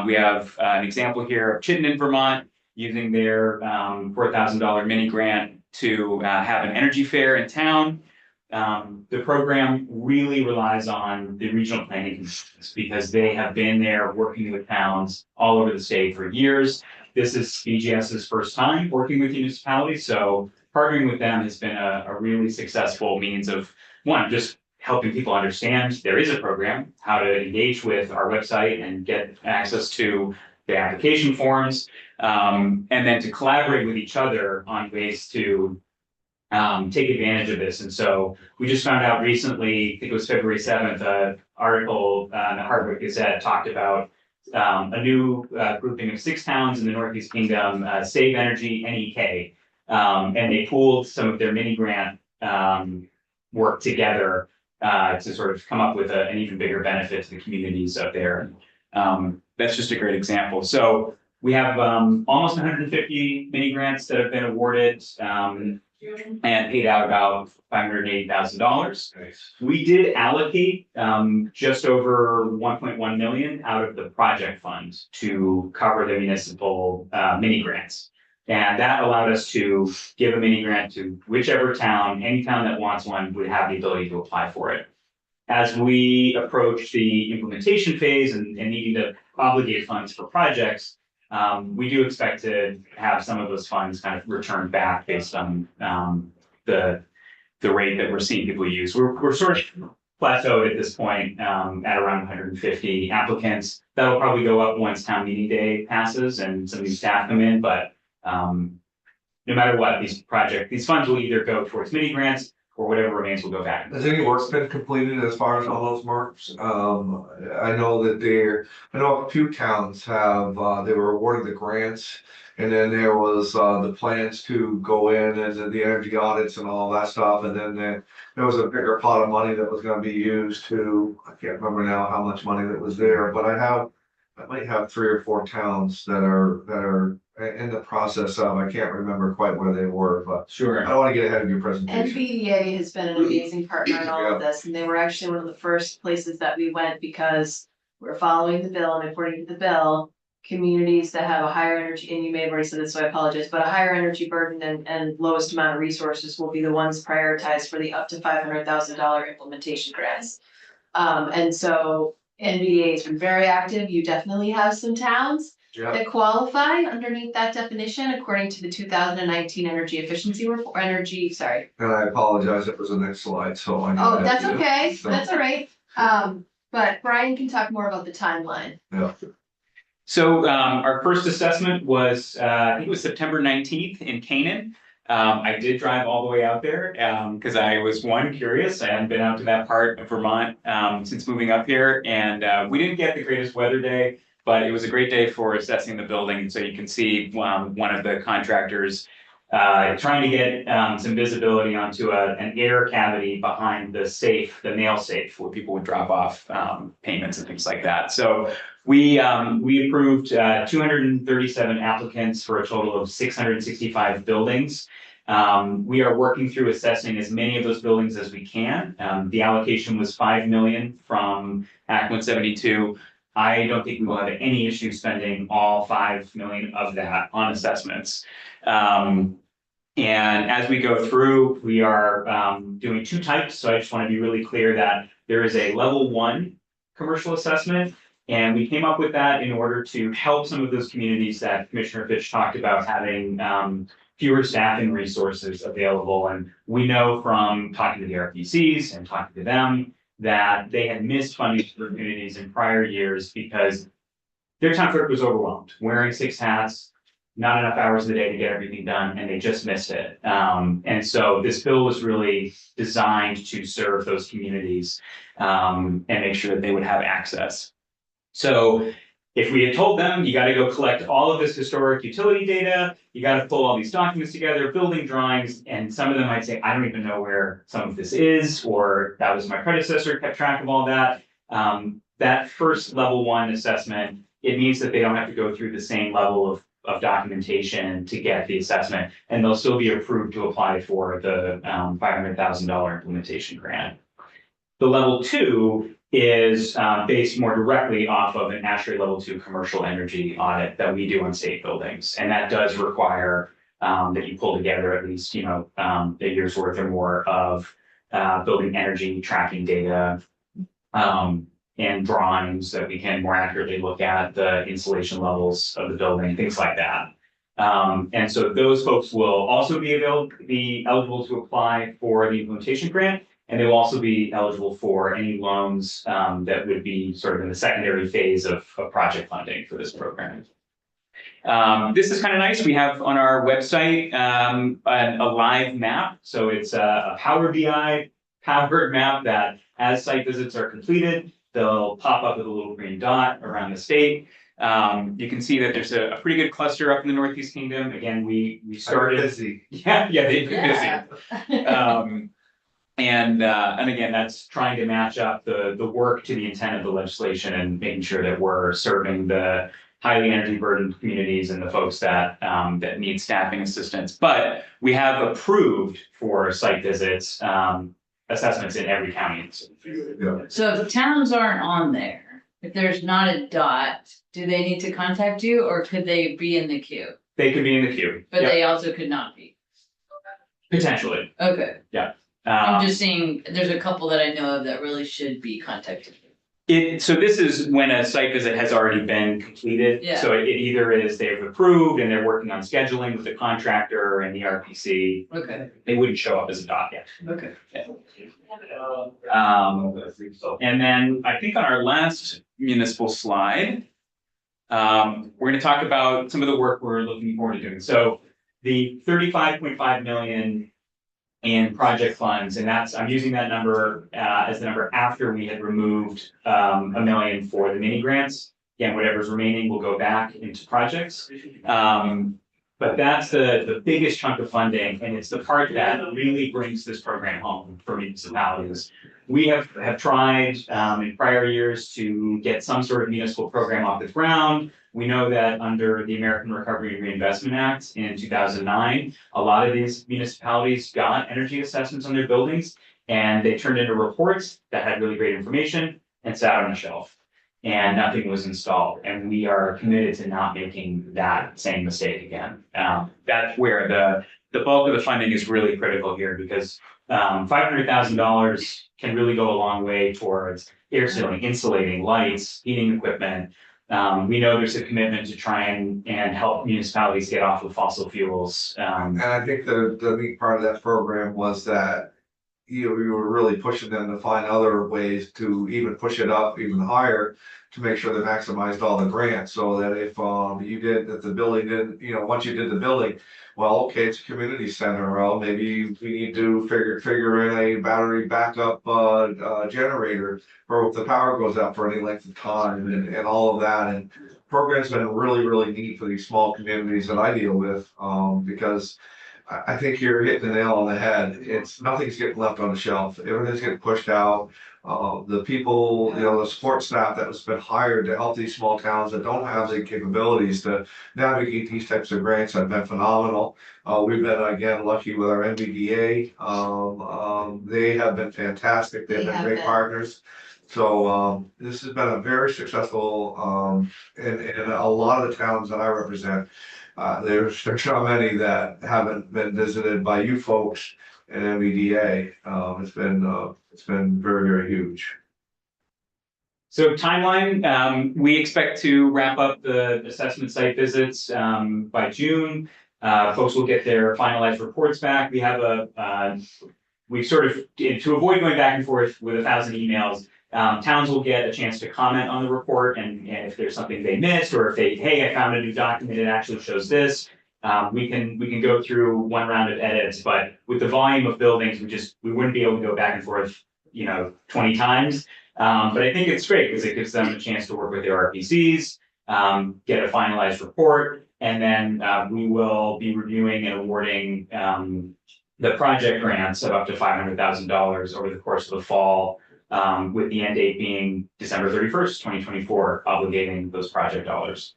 we have an example here of Chittenden, Vermont, using their $4,000 mini grant to have an energy fair in town. The program really relies on the regional planning commissions because they have been there working with towns all over the state for years. This is BGS's first time working with municipalities, so partnering with them has been a really successful means of, one, just helping people understand there is a program, how to engage with our website and get access to the application forms, and then to collaborate with each other on ways to take advantage of this. And so we just found out recently, I think it was February 7th, an article in the Hardwick Gazette talked about a new grouping of 6 towns in the Northeast Kingdom, Save Energy, NEK. And they pooled some of their mini grant work together to sort of come up with an even bigger benefit to the communities up there. That's just a great example. So we have almost 150 mini grants that have been awarded and paid out about $580,000. Nice. We did allocate just over 1.1 million out of the project fund to cover the municipal mini grants. And that allowed us to give a mini grant to whichever town, any town that wants one would have the ability to apply for it. As we approach the implementation phase and needing to obligate funds for projects, we do expect to have some of those funds kind of returned back based on the rate that we're seeing people use. We're sort of plateaued at this point at around 150 applicants. That'll probably go up once town meeting day passes and some new staff come in, but no matter what, these funds will either go towards mini grants or whatever remains will go back. Has any work been completed as far as all those marks? I know that I know a few towns have, they were awarded the grants. And then there was the plans to go in and then the energy audits and all that stuff. And then there was a bigger pot of money that was gonna be used to, I can't remember now how much money that was there, but I might have 3 or 4 towns that are in the process of, I can't remember quite where they were, but Sure. I don't wanna get ahead of your presentation. NVDA has been an amazing partner in all of this, and they were actually one of the first places that we went because we're following the bill, and according to the bill, communities that have a higher energy, and you may have already said this, so I apologize, but a higher energy burden and lowest amount of resources will be the ones prioritized for the up to $500,000 implementation grants. And so NVDA has been very active. You definitely have some towns that qualify underneath that definition, according to the 2019 energy efficiency report, And I apologize, it was the next slide, so I. Oh, that's okay, that's all right. But Brian can talk more about the timeline. Yeah. So our first assessment was, I think it was September 19th in Canaan. I did drive all the way out there, because I was curious. I hadn't been out to that part of Vermont, since moving up here. And, we didn't get the greatest weather day, but it was a great day for assessing the building. So you can see, one of the contractors, trying to get, some visibility onto an air cavity behind the safe, the nail safe, where people would drop off, payments and things like that. So we approved, 237 applicants for a total of 665 buildings. We are working through assessing as many of those buildings as we can. The allocation was 5 million from Act 172. I don't think we will have any issue spending all 5 million of that on assessments. And as we go through, we are doing 2 types. So I just want to be really clear that there is a level 1 commercial assessment. And we came up with that in order to help some of those communities that Commissioner Fitch talked about having fewer staffing resources available. And we know from talking to the RPCs and talking to them that they had missed funding opportunities in prior years because their town clerk was overwhelmed, wearing 6 hats, not enough hours in the day to get everything done, and they just missed it. And so this bill was really designed to serve those communities and make sure that they would have access. So if we had told them, you got to go collect all of this historic utility data, you got to pull all these documents together, building drawings, and some of them might say, I don't even know where some of this is, or that was my predecessor kept track of all that. That first level 1 assessment, it means that they don't have to go through the same level of documentation to get the assessment, and they'll still be approved to apply for the $500,000 implementation grant. The level 2 is based more directly off of an ASHRAE level 2 commercial energy audit that we do on state buildings. And that does require that you pull together at least, a year's worth or more of building energy tracking data and drawings that we can more accurately look at the insulation levels of the building, things like that. And so those folks will also be eligible to apply for the implementation grant. And they will also be eligible for any loans that would be sort of in the secondary phase of project funding for this program. This is kind of nice. We have on our website a live map. So it's a Power BI powered map that as site visits are completed, they'll pop up with a little green dot around the state. You can see that there's a pretty good cluster up in the Northeast Kingdom. Again, we started. Busy. Yeah, they've been busy. And again, that's trying to match up the work to the intent of the legislation and making sure that we're serving the highly energy burdened communities and the folks that need staffing assistance. But we have approved for site visits assessments in every county. So if towns aren't on there, if there's not a dot, do they need to contact you or could they be in the queue? They could be in the queue. But Yep. they also could not be. Potentially. Okay. Yeah. I'm just saying, there's a couple that I know of that really should be contacted. So this is when a site visit has already been completed. Yeah. So it either is they've approved and they're working on scheduling with the contractor and the RPC. Okay. They wouldn't show up as a dot yet. Okay. And then I think on our last municipal slide, we're going to talk about some of the work we're looking forward to doing. So the 35.5 million in project funds, and I'm using that number as the number after we had removed $1 million for the mini grants. Again, whatever's remaining will go back into projects. But that's the biggest chunk of funding, and it's the part that really brings this program home for municipalities. We have tried in prior years to get some sort of municipal program off the ground. We know that under the American Recovery and Reinvestment Act in 2009, a lot of these municipalities got energy assessments on their buildings, and they turned into reports that had really great information and sat on a shelf, and nothing was installed. And we are committed to not making that same mistake again. That's where the bulk of the funding is really critical here, because $500,000 can really go a long way towards air sealing, insulating, lights, heating equipment. We know there's a commitment to try and help municipalities get off of fossil fuels. And I think the neat part of that program was that you were really pushing them to find other ways to even push it up even higher to make sure they maximized all the grants, so that if if the building did, once you did the building, well, okay, it's a community center, well, maybe we need to figure in a battery backup generator for if the power goes out for any length of time and all of that. And program's been really, really neat for these small communities that I deal with, because I think you're hitting the nail on the head. Nothing's getting left on the shelf. Everything's getting pushed out. The people, the support staff that has been hired to help these small towns that don't have the capabilities to navigate these types of grants have been phenomenal. We've been, again, lucky with our NVDA. They have been fantastic. They've been great partners. So this has been a very successful, in a lot of the towns that I represent. There's not many that haven't been visited by you folks at NVDA. It's been very, very huge. So timeline, we expect to wrap up the assessment site visits by June. Folks will get their finalized reports back. We have we sort of, to avoid going back and forth with 1,000 emails, towns will get a chance to comment on the report, and if there's something they missed, or if hey, I found a new document, it actually shows this. We can go through one round of edits, but with the volume of buildings, we wouldn't be able to go back and forth, 20 times. But I think it's great because it gives them a chance to work with their RPCs, get a finalized report, and then we will be reviewing and awarding the project grants of up to $500,000 over the course of the fall, with the end date being December 31st, 2024, obligating those project dollars.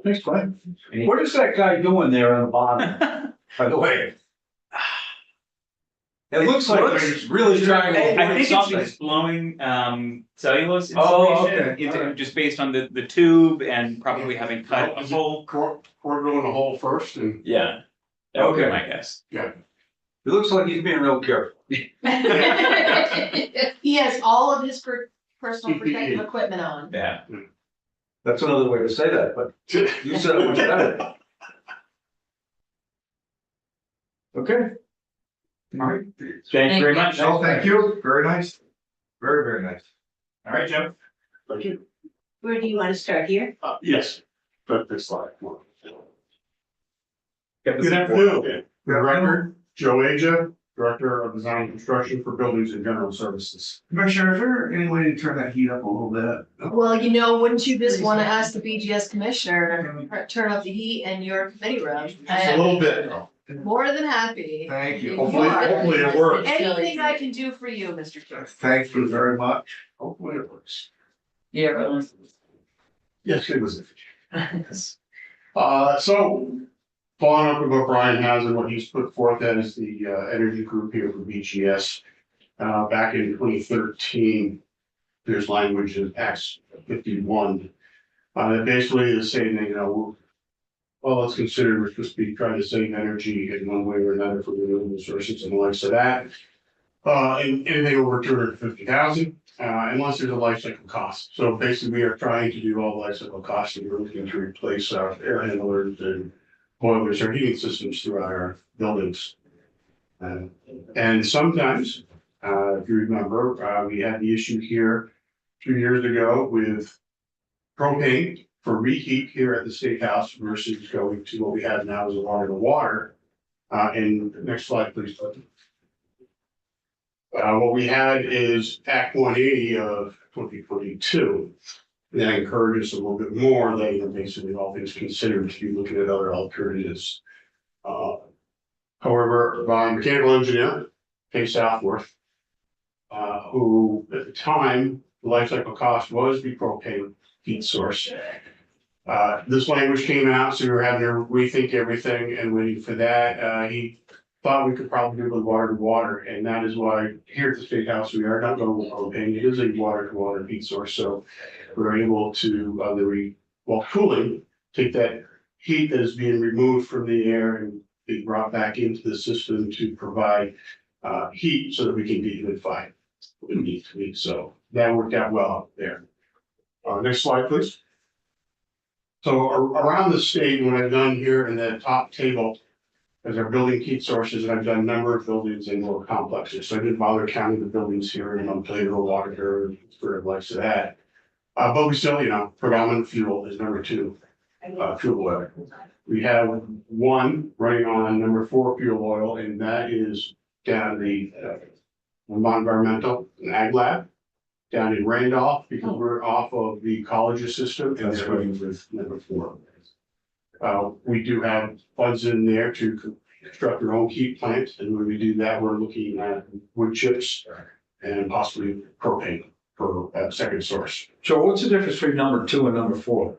Thanks, Brian. What is that guy doing there on the bottom, by the way? It looks like he's really trying to. I think it's just blowing cellulose Oh, insulation okay. into, just based on the tube and probably having cut a hole. Core drilling a hole first and. Yeah, that would be Okay. my guess. Yeah. It looks like he's being real careful. He has all of his personal protective equipment on. Yeah. That's another way to say that, but you said it much better. Okay. All right. Thank you very much. No, thank you. Very nice. Very, very nice. All right, Joe. Thank you. Where do you want to start here? Yes, but this slide. Get the Good support. afternoon. For the record, Joe Aja, Director of Design and Construction for Buildings and General Services. Commissioner, is there any way to turn that heat up a little bit? Well, wouldn't you just want to ask the BGS commissioner to turn up the heat in your committee room? Just a little bit. More than happy. Thank you. Hopefully it works. Anything I can do for you, Mr. Chair. Thank you very much. Hopefully it works. Yeah, really. Yes, it was. So following up with what Brian has and what he's put forth as the energy group here for BGS. Back in 2013, there's language in Acts 51. That basically is saying that, well, let's consider we're supposed to be trying to save energy in one way or another for renewable sources and the likes of that. And anything over 250,000, unless there's a life cycle cost. So basically, we are trying to do all life cycle costs, and we're looking to replace our air handlers and boilers or heating systems throughout our buildings. And sometimes, if you remember, we had the issue here 2 years ago with propane for reheat here at the State House versus going to what we have now as a water to water. And next slide, please. What we had is Act 180 of 2022. That encourages a little bit more than basically all things considered to be looking at other alternatives. However, my mechanical engineer, Kay Southworth, who at the time, the life cycle cost was the propane heat source. This language came out, so we were having to rethink everything and waiting for that. He thought we could probably do it with water to water, and that is why here at the State House, we are not going with propane. It is a water to water heat source, so we're able to, while cooling, take that heat that is being removed from the air and be brought back into the system to provide heat so that we can dehumidify when we need to be. So that worked out well up there. Next slide, please. So around the state, what I've done here in the top table, as our building heat sources, and I've done a number of buildings in more complexes. So I didn't bother counting the buildings here in Montpelier, Water, for the likes of that. But we still, predominant fuel is number 2, fuel oil. We have one running on number 4 fuel oil, and that is down the Vermont Environmental and Ag Lab down in Randolph, because we're off of the colleges system, and they're running with number 4. We do have funds in there to construct our own heat plant, and when we do that, we're looking at wood chips and possibly propane for a second source. So what's the difference between number 2 and number 4?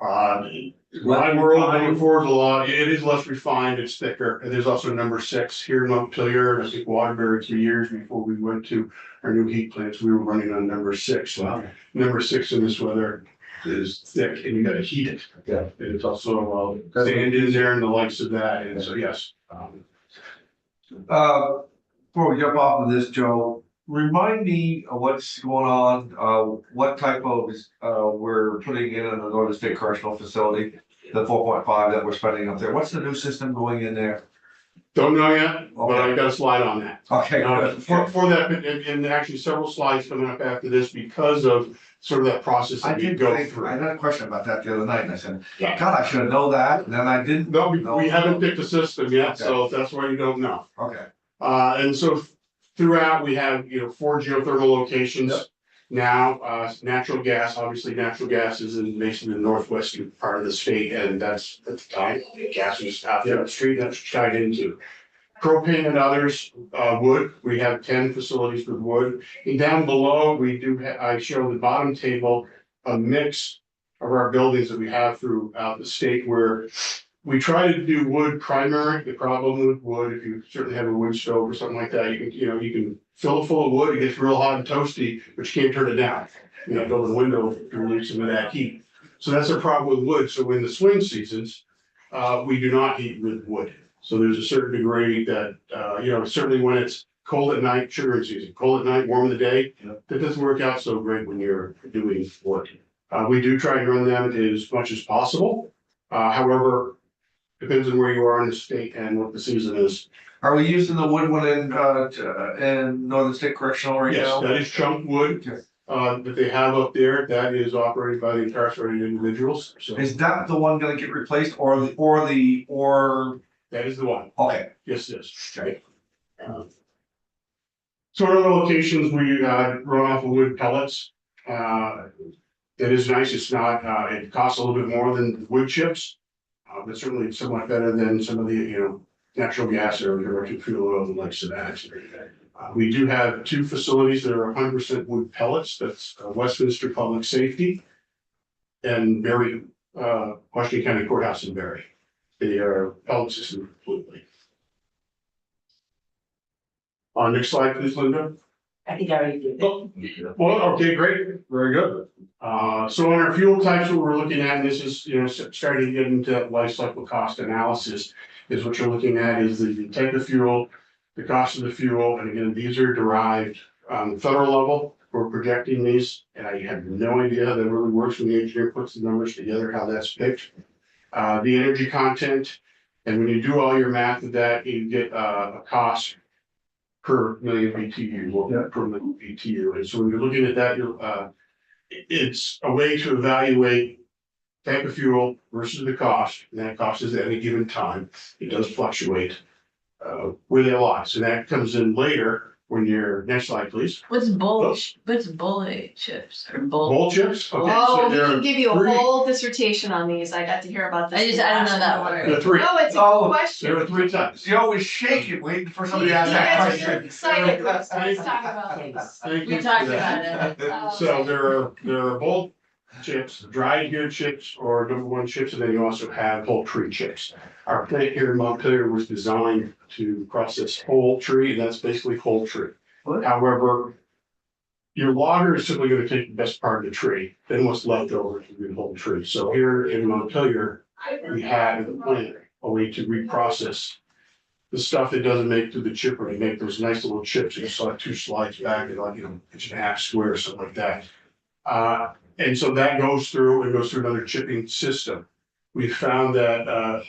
My world, number 4 is a lot, it is less refined, it's thicker, and there's also number 6 here in Montpelier, and I think Waterbury 3 years before we went to our new heat plants, we were running on number 6. So number 6 in this weather is thick, and you gotta heat it. Yeah. And it's also, sand in there and the likes of that, and so, yes. Before we jump off of this, Joe, remind me of what's going on, what type of, we're putting in the Northern State Correctional Facility, the 4.5 that we're spending up there. What's the new system going in there? Don't know yet, but I got a slide on that. Okay, For that, and actually several slides coming up after this because of sort of that process I that we did go think, through. I had a question about that the other night, and I said, Yeah. God, I should have known that, and then I didn't. No, we haven't picked a system yet, so that's why you don't know. Okay, And so throughout, we have, 4 geothermal locations. Yep. Now, natural gas, obviously natural gas is in basically the northwestern part of the state, and that's at the time, gas was out there on the street, that's tied into. Propane and others, wood, we have 10 facilities with wood. And down below, we do, I show the bottom table, a mix of our buildings that we have throughout the state where we try to do wood primary. The problem with wood, if you certainly have a wood stove or something like that, you can fill it full of wood, it gets real hot and toasty, but you can't turn it down. Build a window to relieve some of that heat. So that's a problem with wood. So in the swing seasons, we do not heat with wood. So there's a certain degree that, certainly when it's cold at night, sugar season, cold at night, warm in the day, that doesn't work out so great when you're doing wood. We do try and run them as much as possible. However, depends on where you are in the state and what the season is. are we using the wood one in Northern State Correctional right Yes, now? that is chunk wood, Okay. that they have up there. That is operated by the incarcerated individuals. So Is that the one gonna get replaced, or that is the one. okay, Yes, it is. okay, So in other locations, we run off of wood pellets. That is nice. It's not, it costs a little bit more than wood chips. But certainly it's somewhat better than some of the, natural gas or direct fuel oil and likes of that. We do have 2 facilities that are 100% wood pellets. That's Westminster Public Safety and Berry, Washington County Courthouse in Berry. They are pellet system completely. Next slide, please, Linda. I think I already did. Oh, well, okay, great, very good. So on our fuel types, what we're looking at, and this is, starting to get into life cycle cost analysis, is what you're looking at is the type of fuel, the cost of the fuel, and again, these are derived on the federal level. We're projecting these, and I have no idea how that really works when the engineer puts the numbers together, how that's picked. The energy content, and when you do all your math of that, you get a cost per million BTU, or per million BTU. And so when you're looking at that, it's a way to evaluate type of fuel versus the cost, and that cost is at any given time. It does fluctuate where they lie. So that comes in later when you're, next slide, please. What's bullet chips or Bowl chips? Okay, Oh, so we there can are give you a 3 whole dissertation on these. I got to hear about this. I don't know that one. There are 3. Oh, it's a Oh, good question. There are 3 types. Joe was shaking, waiting for You somebody to ask that guys are question. excited. Let's talk about these. Thank We you talked for that. about it. Oh, So there are both chips, dried good chips or number 1 chips, and then you also have whole tree chips. Our plant here in Montpelier was designed to process whole tree, and that's basically whole tree. However, your logger is simply going to take the best part of the tree, then what's left over to be the whole tree. So here in Montpelier, we had in the plant a way to reprocess the stuff that doesn't make through the chipper and make those nice little chips. You saw 2 slides back, like, inch and a half square or something like that. And so that goes through another chipping system. We found that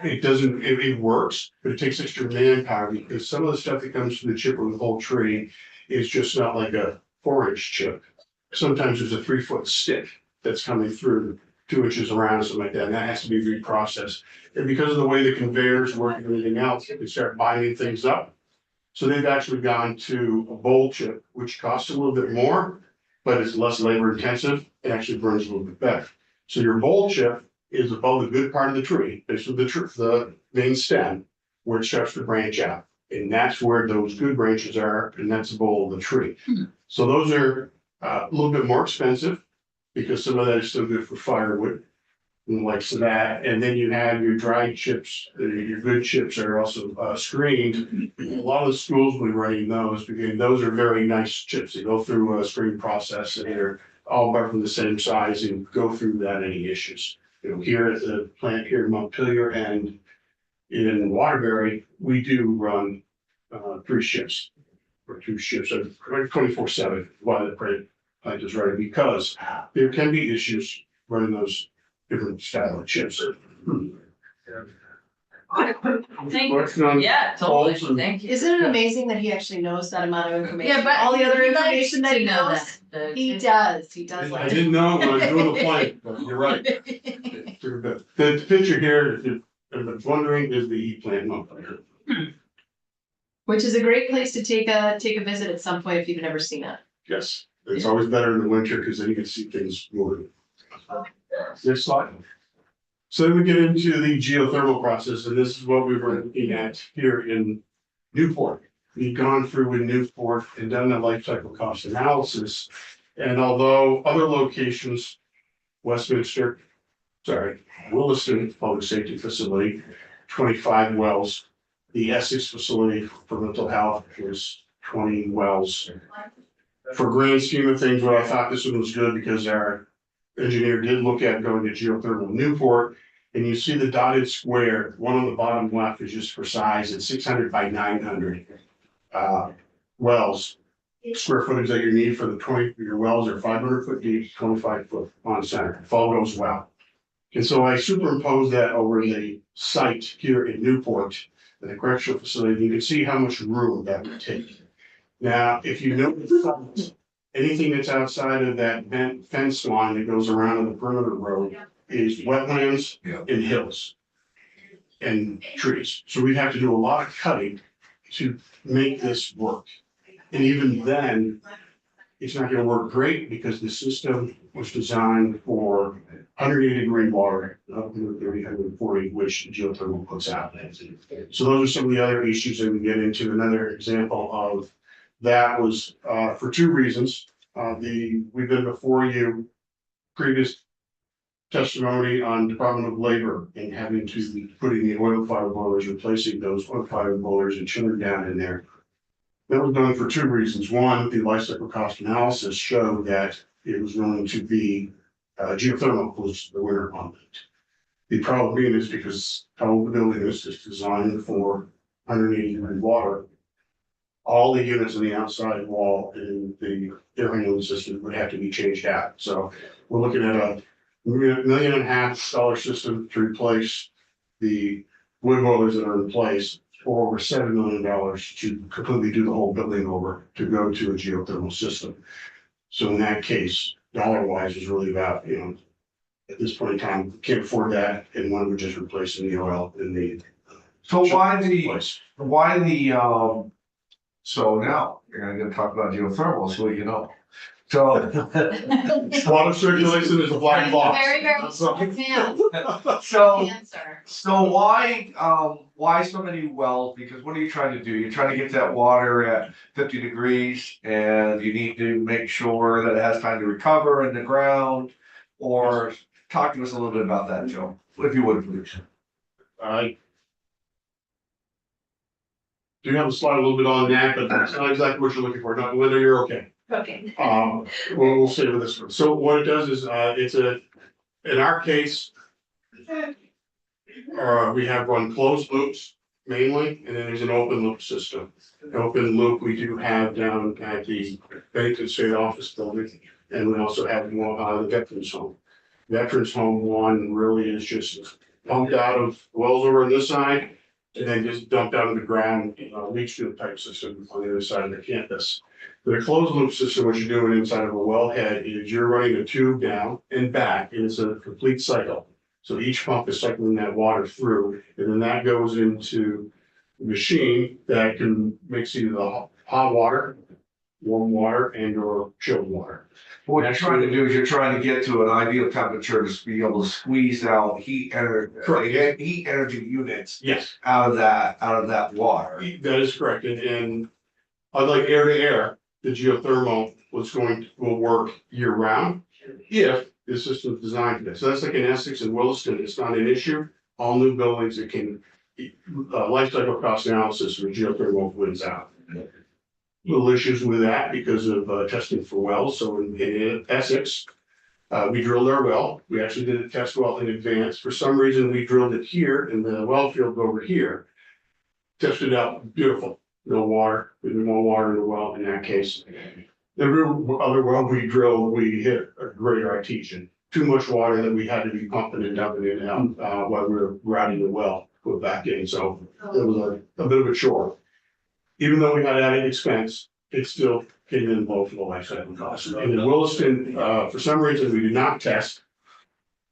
it doesn't, it works, but it takes extra manpower because some of the stuff that comes from the chip of the whole tree is just not like a 4-inch chip. Sometimes there's a 3-foot stick that's coming through 2 inches around or something like that, and that has to be reprocessed. And because of the way the conveyors work and everything else, they start binding things up. So they've actually gone to a bowl chip, which costs a little bit more, but it's less labor intensive. It actually burns a little bit better. So your bowl chip is above the good part of the tree, basically the main stem, where it starts to branch out. And that's where those good branches are, and that's the bowl of the tree. So those are a little bit more expensive because some of that is still good for firewood and the likes of that. And then you have your dried chips, your good chips are also screened. A lot of the schools will be running those because those are very nice chips. They go through a screen process and they're all about from the same size and go through without any issues. You know, here at the plant here in Montpelier and in Waterbury, we do run 3 shifts or 2 shifts, 24/7 while the plant is running because there can be issues running those different style of chips. Thank Working on you. Yeah, totally. balls and- Thank you. Isn't it amazing that he actually knows that amount of information? Yeah, but all the other he likes information that to he know knows, that. he does. I didn't know when I was doing the plant, but you're right. The picture here, if you're wondering, is the E-plant Montpelier. Which is a great place to take a visit at some point if you've never seen it. Yes, it's always better in the winter because then you can see things moving. Next slide. So then we get into the geothermal process, and this is what we were looking at here in Newport. We've gone through with Newport and done the life cycle cost analysis. And although other locations, Williston Public Safety Facility, 25 wells. The Essex facility for mental health is 20 wells. For grand scheme of things, well, I thought this one was good because our engineer did look at going to geothermal Newport. And you see the dotted square, one on the bottom left is just for size, it's 600 by 900 wells. Square footage that you need for your wells are 500 foot deep, 25 foot on center, if all goes well. And so I superimposed that over the site here in Newport, in the correctional facility, you can see how much room that would take. Now, if you notice, anything that's outside of that fence line that goes around the perimeter road is wetlands and hills and trees. So we have to do a lot of cutting to make this work. And even then, it's not gonna work great because the system was designed for 180 degree water, up to 30, 140, which geothermal puts out. So those are some of the other issues that we get into. Another example of that was for 2 reasons. We've been before you, previous testimony on Department of Labor and having to be putting the oil fire boilers, replacing those oil fire boilers and chilling down in there. That was done for 2 reasons. One, the life cycle cost analysis showed that it was going to be geothermal was the winner on it. The problem being is because how the building is designed for 180 degree water, all the units in the outside wall and the air handling system would have to be changed out. So we're looking at a $1.5 million system to replace the wood boilers that are in place, or over $7 million to completely do the whole building over to go to a geothermal system. So in that case, dollar wise is really about, at this point in time, can't afford that, and one we're just replacing the oil in the. So why place. so now, you're gonna talk about geothermal, so you know. So. Water circulation is a black box. Very, very smart man. So, Answer. so why so many wells? Because what are you trying to do? You're trying to get that water at 50 degrees and you need to make sure that it has time to recover in the ground. Or talk to us a little bit about that, Joe, if you would, please. I do have a slide a little bit on that, but that's not exactly what you're looking for, not whether you're okay. Okay. We'll stay with this one. So what it does is, in our case, we have run closed loops mainly, and then there's an open loop system. An open loop we do have down at the Bennington State Office Building, and we also have one, the Veterans Home. Veterans Home 1 really is just pumped out of wells over on this side. And then just dumped out of the ground, leach field type system on the other side of the campus. The closed loop system, what you're doing inside of a wellhead is you're running a tube down and back, and it's a complete cycle. So each pump is cycling that water through, and then that goes into a machine that can mix either the hot water, warm water, and or chilled water. What you're trying to do is you're trying to get to an ideal temperature to be able to squeeze out heat energy units Yes, out of that water. that is correct, and unlike air to air, the geothermal will work year round if the system is designed for this. So that's like in Essex and Williston, it's not an issue. All new buildings that can, life cycle cost analysis where geothermal wins out. Little issues with that because of testing for wells. So in Essex, we drilled our well. We actually did a test well in advance. For some reason, we drilled it here in the well field over here. Tested out beautiful. No water, there's no water in the well in that case. The real other well we drilled, we hit a great artesian. Too much water that we had to be pumping and dumping it out while we were routing the well, put back in. So it was a bit of a chore. Even though we had added expense, it still came in low for the life cycle cost. And in Williston, for some reason, we did not test.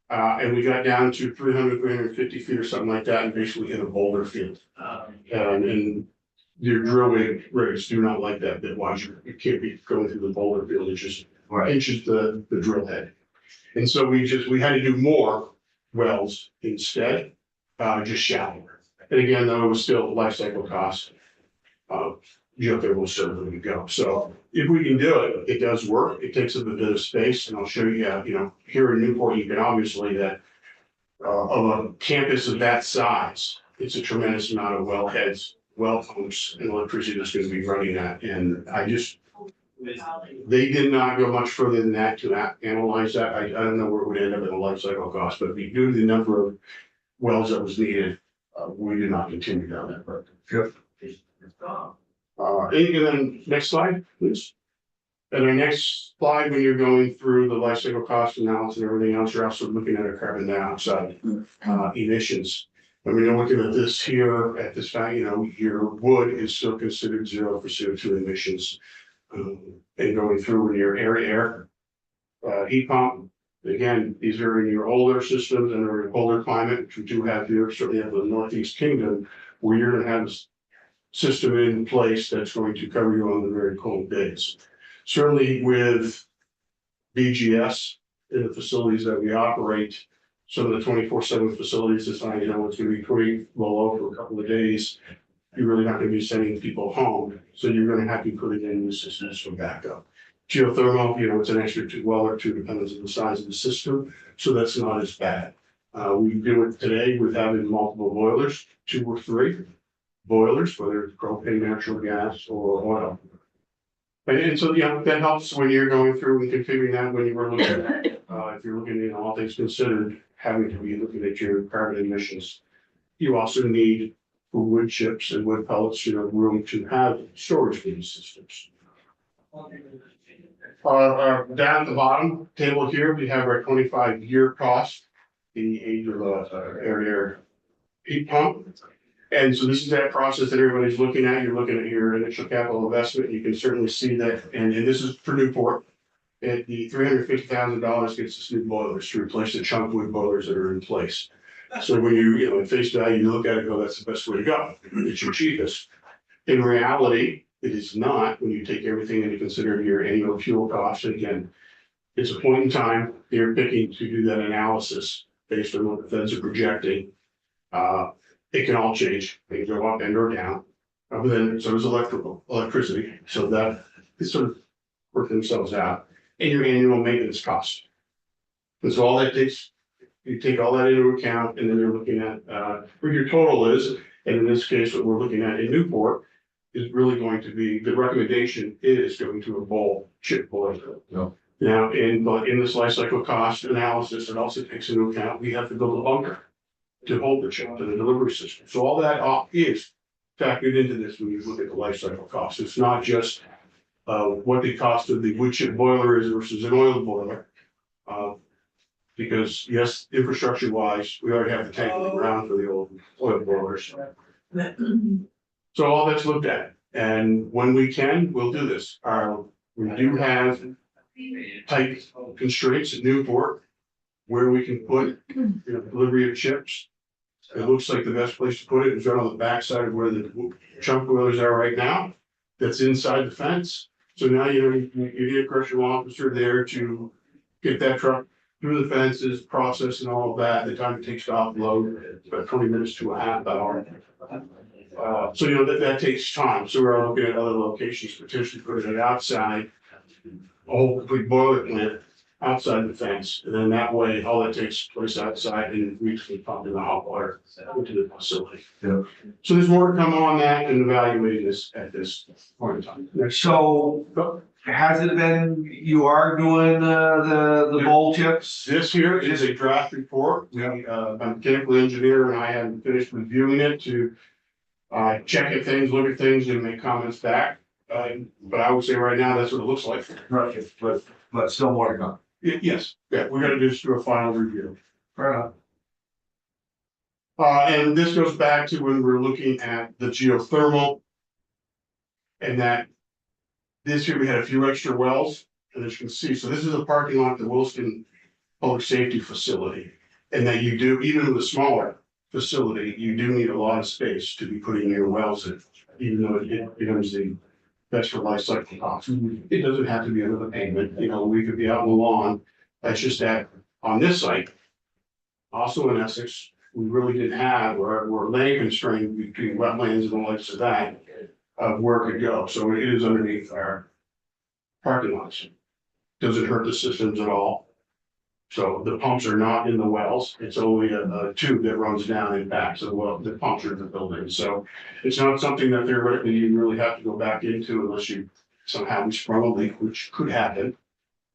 And we got down to 350 feet or something like that and basically hit a boulder field. And your drill rigs do not like that bit wider. You can't be going through the boulder field, it just inches the drill head. And so we had to do more wells instead, just shallower. And again, though, it was still life cycle cost. Geothermal is still going to go. So if we can do it, it does work. It takes up a bit of space, and I'll show you, here in Newport, you can obviously that of a campus of that size, it's a tremendous amount of wellheads, well pumps, and electricity that's going to be running that. And they did not go much further than that to analyze that. I don't know where it would end up in the life cycle cost, but due to the number of wells that was needed, we did not continue down that road. Good. And then next slide, please. And our next slide, when you're going through the life cycle cost analysis and everything else, you're also looking at our carbon dioxide emissions. And when you're looking at this here, at this value, your wood is still considered zero for CO2 emissions. And going through with your air heat pump, again, these are in your older systems and are in older climate, which we do have here, certainly have the Northeast Kingdom, where you're gonna have a system in place that's going to cover you on the very cold days. Certainly with BGS in the facilities that we operate, some of the 24/7 facilities design, it's gonna be pretty low for a couple of days. You're really not gonna be sending people home, so you're gonna have to put it in the systems for backup. Geothermal, it's an extra well or two, depends on the size of the system, so that's not as bad. We do it today with having multiple boilers, 2 or 3 boilers, whether it's propane, natural gas, or oil. And so, that helps when you're going through and configuring that when you were looking at, if you're looking at all things considered, having to be looking at your carbon emissions. You also need for wood chips and wood pellets, room to have storage for these systems. Down at the bottom table here, we have our 25-year cost, the age of the air heat pump. And so this is that process that everybody's looking at. You're looking at your initial capital investment. You can certainly see that, and this is for Newport. At the $350,000 gets us new boilers to replace the chunk wood boilers that are in place. So when you, at face value, you look at it and go, that's the best way to go. It's your cheapest. In reality, it is not when you take everything into consideration, your annual fuel costs. Again, it's a point in time. They're picking to do that analysis based on what the feds are projecting. It can all change. They can go up and or down. But then so does electricity. So that they sort of work themselves out. And your annual maintenance cost. And so all that takes, you take all that into account, and then you're looking at where your total is. And in this case, what we're looking at in Newport is really going to be, the recommendation is going to a bowl chip boiler. No. Now, in this life cycle cost analysis, it also takes into account, we have to build a bunker to hold the chip to the delivery system. So all that is factored into this when you look at the life cycle cost. It's not just what the cost of the wood chip boiler is versus an oil boiler. Because yes, infrastructure wise, we already have the tank in the ground for the old oil boilers. So all that's looked at, and when we can, we'll do this. We do have tight constraints at Newport where we can put, delivery of chips. It looks like the best place to put it is right on the backside of where the chunk boilers are right now. That's inside the fence. So now you need a correctional officer there to get that truck through the fences, process and all of that. The time it takes to offload, about 20 minutes to a half hour. So that takes time. So we're looking at other locations, potentially putting it outside, a whole complete boiler plant outside the fence. And then that way, all that takes place outside and we can pump in the hot water into the facility. Yeah. So there's more to come on that and evaluating this at this point in time. So has it been, you are doing the bowl chips? This here is a draft report. I'm a mechanical engineer and I haven't finished reviewing it to check at things, look at things and make comments back. But I would say right now, that's what it looks like. Right, but still more to come. Yes, yeah, we're gonna just do a final review. Fair enough. And this goes back to when we're looking at the geothermal. And that this year we had a few extra wells, and as you can see, so this is a parking lot at the Wilson Public Safety Facility. And that you do, even with a smaller facility, you do need a lot of space to be putting your wells in, even though it becomes the best for life cycle cost. It doesn't have to be under the pavement, we could be out on the lawn. That's just that on this site. Also in Essex, we really didn't have, we're land constrained between wetlands and the likes of that, of where it could go. So it is underneath our parking lots. Doesn't hurt the systems at all. So the pumps are not in the wells. It's only a tube that runs down and back. So the pumps are in the building. So it's not something that theoretically you really have to go back into unless you somehow sprung a leak, which could happen.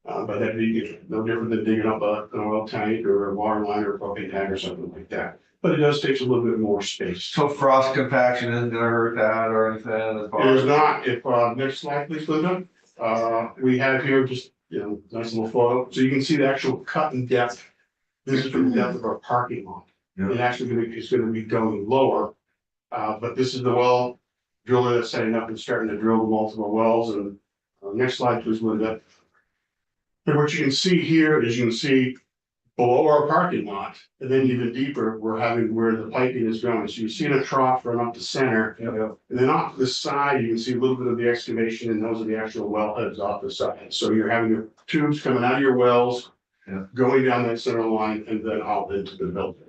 But that'd be no different than digging up an oil tank or a water line or a propane tank or something like that. But it does take a little bit more space. So frost compaction isn't gonna hurt that or anything as far It is as? not. If, next slide, please, Linda. We have here just, nice little photo. So you can see the actual cut and depth. This is from the depth of our parking lot. Yeah. It actually it's gonna be going lower. But this is the well driller that's setting up and starting to drill multiple wells. And next slide, please, Linda. And what you can see here is you can see below our parking lot, and then even deeper, we're having where the piping is going. So you see in a trough run up the center. And then off to the side, you can see a little bit of the excavation, and those are the actual wellheads off the side. So you're having your tubes coming out of your wells, going down that center line, and then out into the building.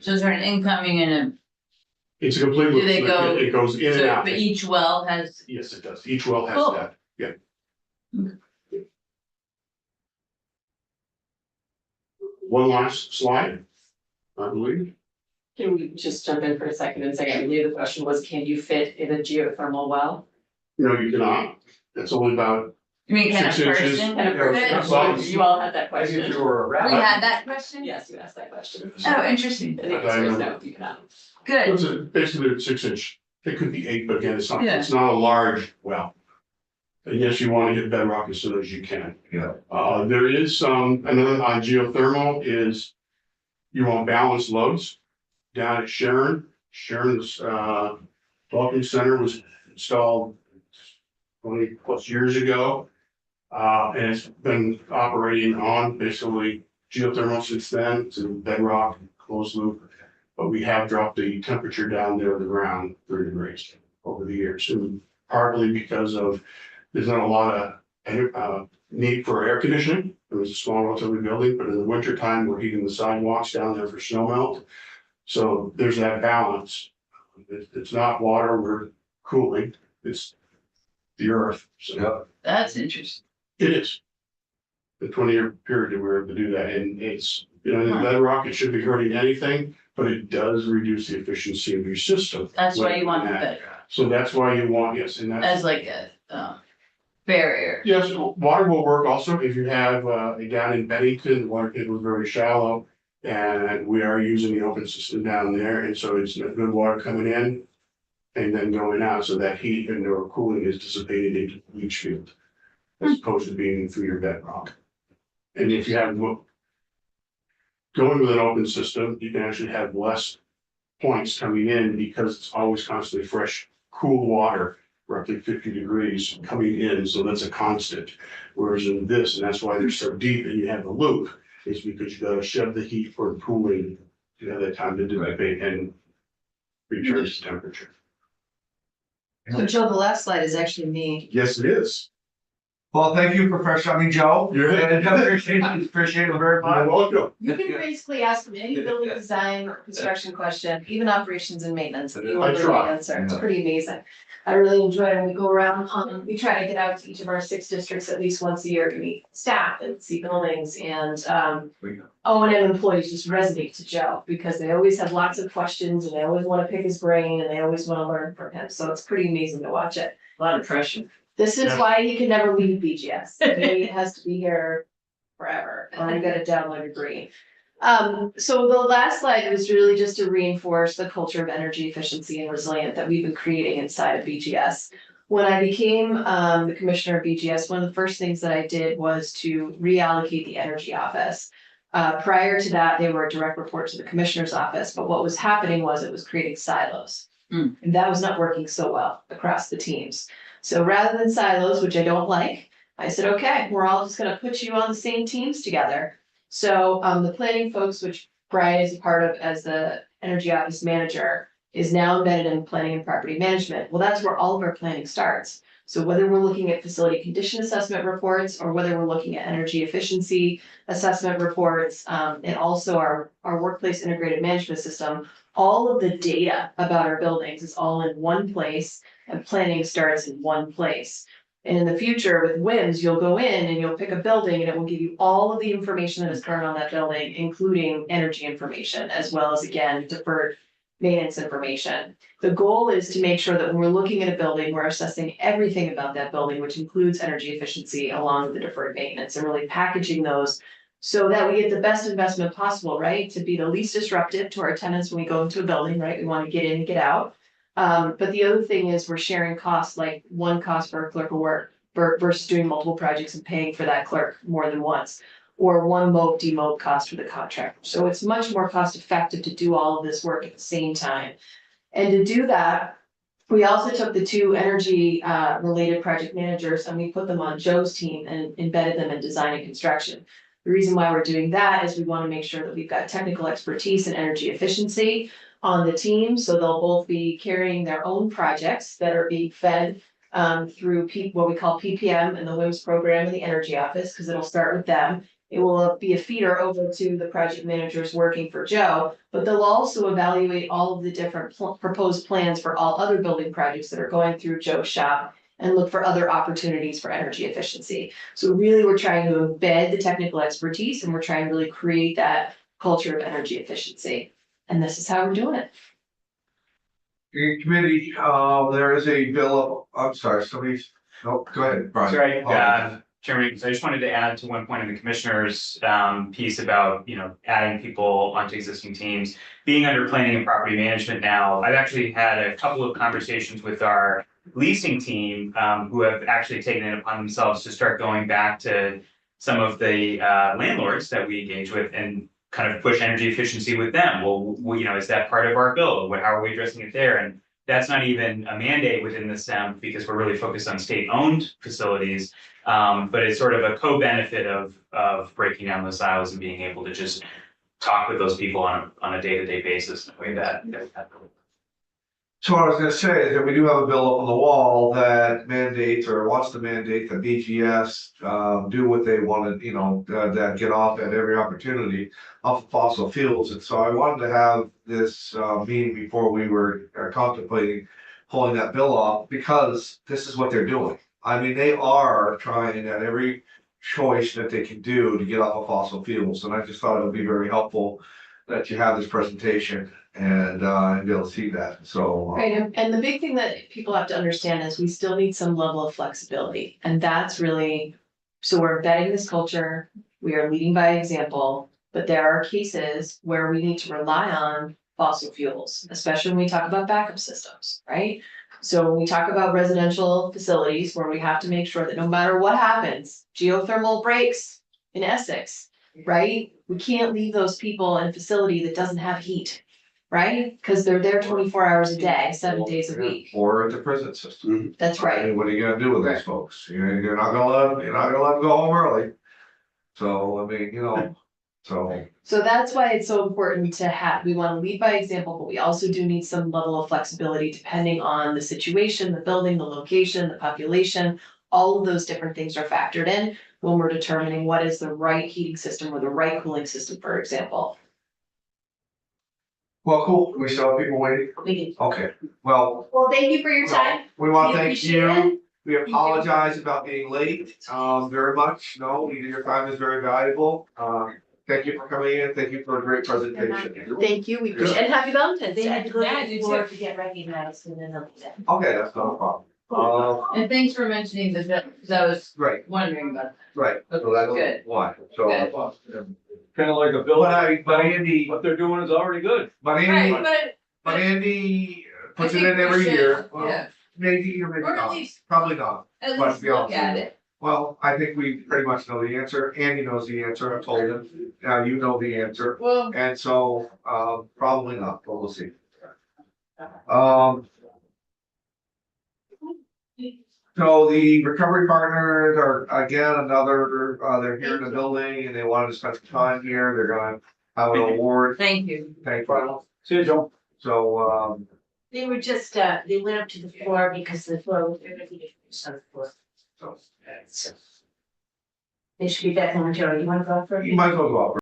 So is there an incoming and a, It's a complete. Do they go- It goes in and so, out. but each well has, Yes, it does. Each well has Cool. that. Yeah. One last slide, I believe. Can we just jump in for a second and say, I believe the question was, can you fit in a geothermal well? No, you cannot. It's only about, you mean kind of 6 inches. person? And of course, Well, you all had that I think question. you were a We rabbit. had that question? Yes, you asked that question. Oh, interesting. The answer is no, you cannot. Good. it's basically a 6 inch. It could be 8, but again, it's not, Yeah. it's not a large well. And yes, you want to get bedrock as soon as you can. Yeah. There is some, another on geothermal is you want balanced loads down at Sharon. Sharon's, Vulcan Center was installed 20+ years ago. And it's been operating on basically geothermal since then, to bedrock, closed loop. But we have dropped the temperature down there on the ground 3 degrees over the years, and partly because of, there's not a lot of need for air conditioning. It was a small relatively building, but in the winter time, we're heating the sidewalks down there for snow melt. So there's that balance. It's not water we're cooling, it's the earth. So Yeah. That's interesting. it is. The 20-year period that we were able to do that, and it's, in the bedrock, it shouldn't be hurting anything, but it does reduce the efficiency of your system. That's why you want the That- bedrock So that's why you want, yes, and that's. as like a, barrier. Yes, water will work also if you have, down in Bennington, the water table was very shallow. And we are using the open system down there, and so it's good water coming in. And then going out, so that heat and or cooling is dissipated into the leach field. As opposed to being through your bedrock. And if you have Going with an open system, you can actually have less points coming in because it's always constantly fresh, cool water, roughly 50 degrees coming in, so that's a constant. Whereas in this, and that's why they're so deep and you have a loop, is because you gotta shove the heat for the cooling to have that time to dissipate and return to temperature. So Joe, the last slide is actually me. Yes, it is. Well, thank you, Professor, Joe. You're And appreciate it very much. You're welcome. You can basically ask them any building design, construction question, even operations and maintenance, and you will really try. answer. It's pretty amazing. I really enjoy it when we go around, we try to get out to each of our 6 districts at least once a year to meet staff and see buildings and, O&M employees just resonate to Joe because they always have lots of questions and they always want to pick his brain and they always want to learn from him. So it's pretty amazing to watch it. A lot of pressure. This is why he can never leave BGS. He has to be here forever and get a download degree. So the last slide was really just to reinforce the culture of energy efficiency and resilient that we've been creating inside of BGS. When I became the commissioner of BGS, one of the first things that I did was to reallocate the energy office. Prior to that, they were a direct report to the commissioner's office, but what was happening was it was creating silos. And that was not working so well across the teams. So rather than silos, which I don't like, I said, okay, we're all just gonna put you on the same teams together. So the planning folks, which Brian is a part of as the energy office manager, is now embedded in planning and property management. Well, that's where all of our planning starts. So whether we're looking at facility condition assessment reports or whether we're looking at energy efficiency assessment reports, and also our workplace integrated management system, all of the data about our buildings is all in one place and planning starts in one place. And in the future with WIMS, you'll go in and you'll pick a building and it will give you all of the information that is current on that building, including energy information, as well as again, deferred maintenance information. The goal is to make sure that when we're looking at a building, we're assessing everything about that building, which includes energy efficiency along with the deferred maintenance and really packaging those so that we get the best investment possible, right? To be the least disruptive to our tenants when we go into a building, right? We want to get in and get out. But the other thing is we're sharing costs, like one cost for a clerk of work versus doing multiple projects and paying for that clerk more than once. Or one mob demob cost for the contractor. So it's much more cost effective to do all of this work at the same time. And to do that, we also took the 2 energy related project managers and we put them on Joe's team and embedded them in design and construction. The reason why we're doing that is we want to make sure that we've got technical expertise in energy efficiency on the team. So they'll both be carrying their own projects that are being fed through what we call PPM and the WIMS program in the energy office, because it'll start with them. It will be a feeder over to the project managers working for Joe, but they'll also evaluate all of the different proposed plans for all other building projects that are going through Joe's shop and look for other opportunities for energy efficiency. So really, we're trying to embed the technical expertise and we're trying to really create that culture of energy efficiency. And this is how we're doing it. The committee, there is a bill, I'm sorry, somebody's, no, go ahead, Brian. Sorry, Chairman, so I just wanted to add to one point in the commissioner's piece about, adding people onto existing teams. Being under planning and property management now, I've actually had a couple of conversations with our leasing team who have actually taken it upon themselves to start going back to some of the landlords that we engage with and kind of push energy efficiency with them. Well, is that part of our bill? How are we addressing it there? And that's not even a mandate within the SEM because we're really focused on state-owned facilities. But it's sort of a co-benefit of breaking down the silos and being able to just talk with those people on a day-to-day basis in a way that. So what I was gonna say is that we do have a bill up on the wall that mandates or wants to mandate that BGS do what they want to, that get off at every opportunity off of fossil fuels. And so I wanted to have this meeting before we were contemplating pulling that bill off because this is what they're doing. I mean, they are trying at every choice that they can do to get off of fossil fuels. And I just thought it would be very helpful that you have this presentation and be able to see that. So Right, and the big thing that people have to understand is we still need some level of flexibility, and that's really, so we're embedding this culture, we are leading by example, but there are cases where we need to rely on fossil fuels, especially when we talk about backup systems, right? So when we talk about residential facilities where we have to make sure that no matter what happens, geothermal breaks in Essex, right? We can't leave those people in a facility that doesn't have heat, right? Cause they're there 24 hours a day, 7 days a week. Or at the prison system. That's I right. mean, what are you gonna do with those folks? You're not gonna let them, go home early. So, I mean, So that's why it's so important to have, we wanna lead by example, but we also do need some level of flexibility depending on the situation, the building, the location, the population. All of those different things are factored in when we're determining what is the right heating system or the right cooling system, for example. well, cool. We still have people waiting? We Okay, well, Well, thank you for your time. we want We to thank appreciate you. it. We apologize about being late, very much. No, your time is very valuable. Thank you for coming in. Thank you for a great presentation. Thank you, we appreciate it, and happy Valentine's They Day. had to go Yeah, to you the floor too. to get recognized and then they'll be there. Okay, that's not a problem. And thanks for mentioning the bill, because I was Right, wondering about right. that. So that's Good. why. So, Good. Kind of like a but Andy, what they're doing is already good. but Andy, but Andy puts it in every year. Well, Yeah, maybe or maybe Or at not. least- Probably not. at But least to be look honest at with you, it. Well, I think we pretty much know the answer. Andy knows the answer. I told him. Now you know the answer. Well, And so, probably not, but we'll see. So the recovery partners are, again, they're here in the building and they wanted to spend some time here. They're gonna have an award. thank you. Thank you. See you, Joe. So, They were just, they went up to the floor because the floor was very heated on the floor. so So. They should be back in the majority. You wanna go for it? you might as well go up.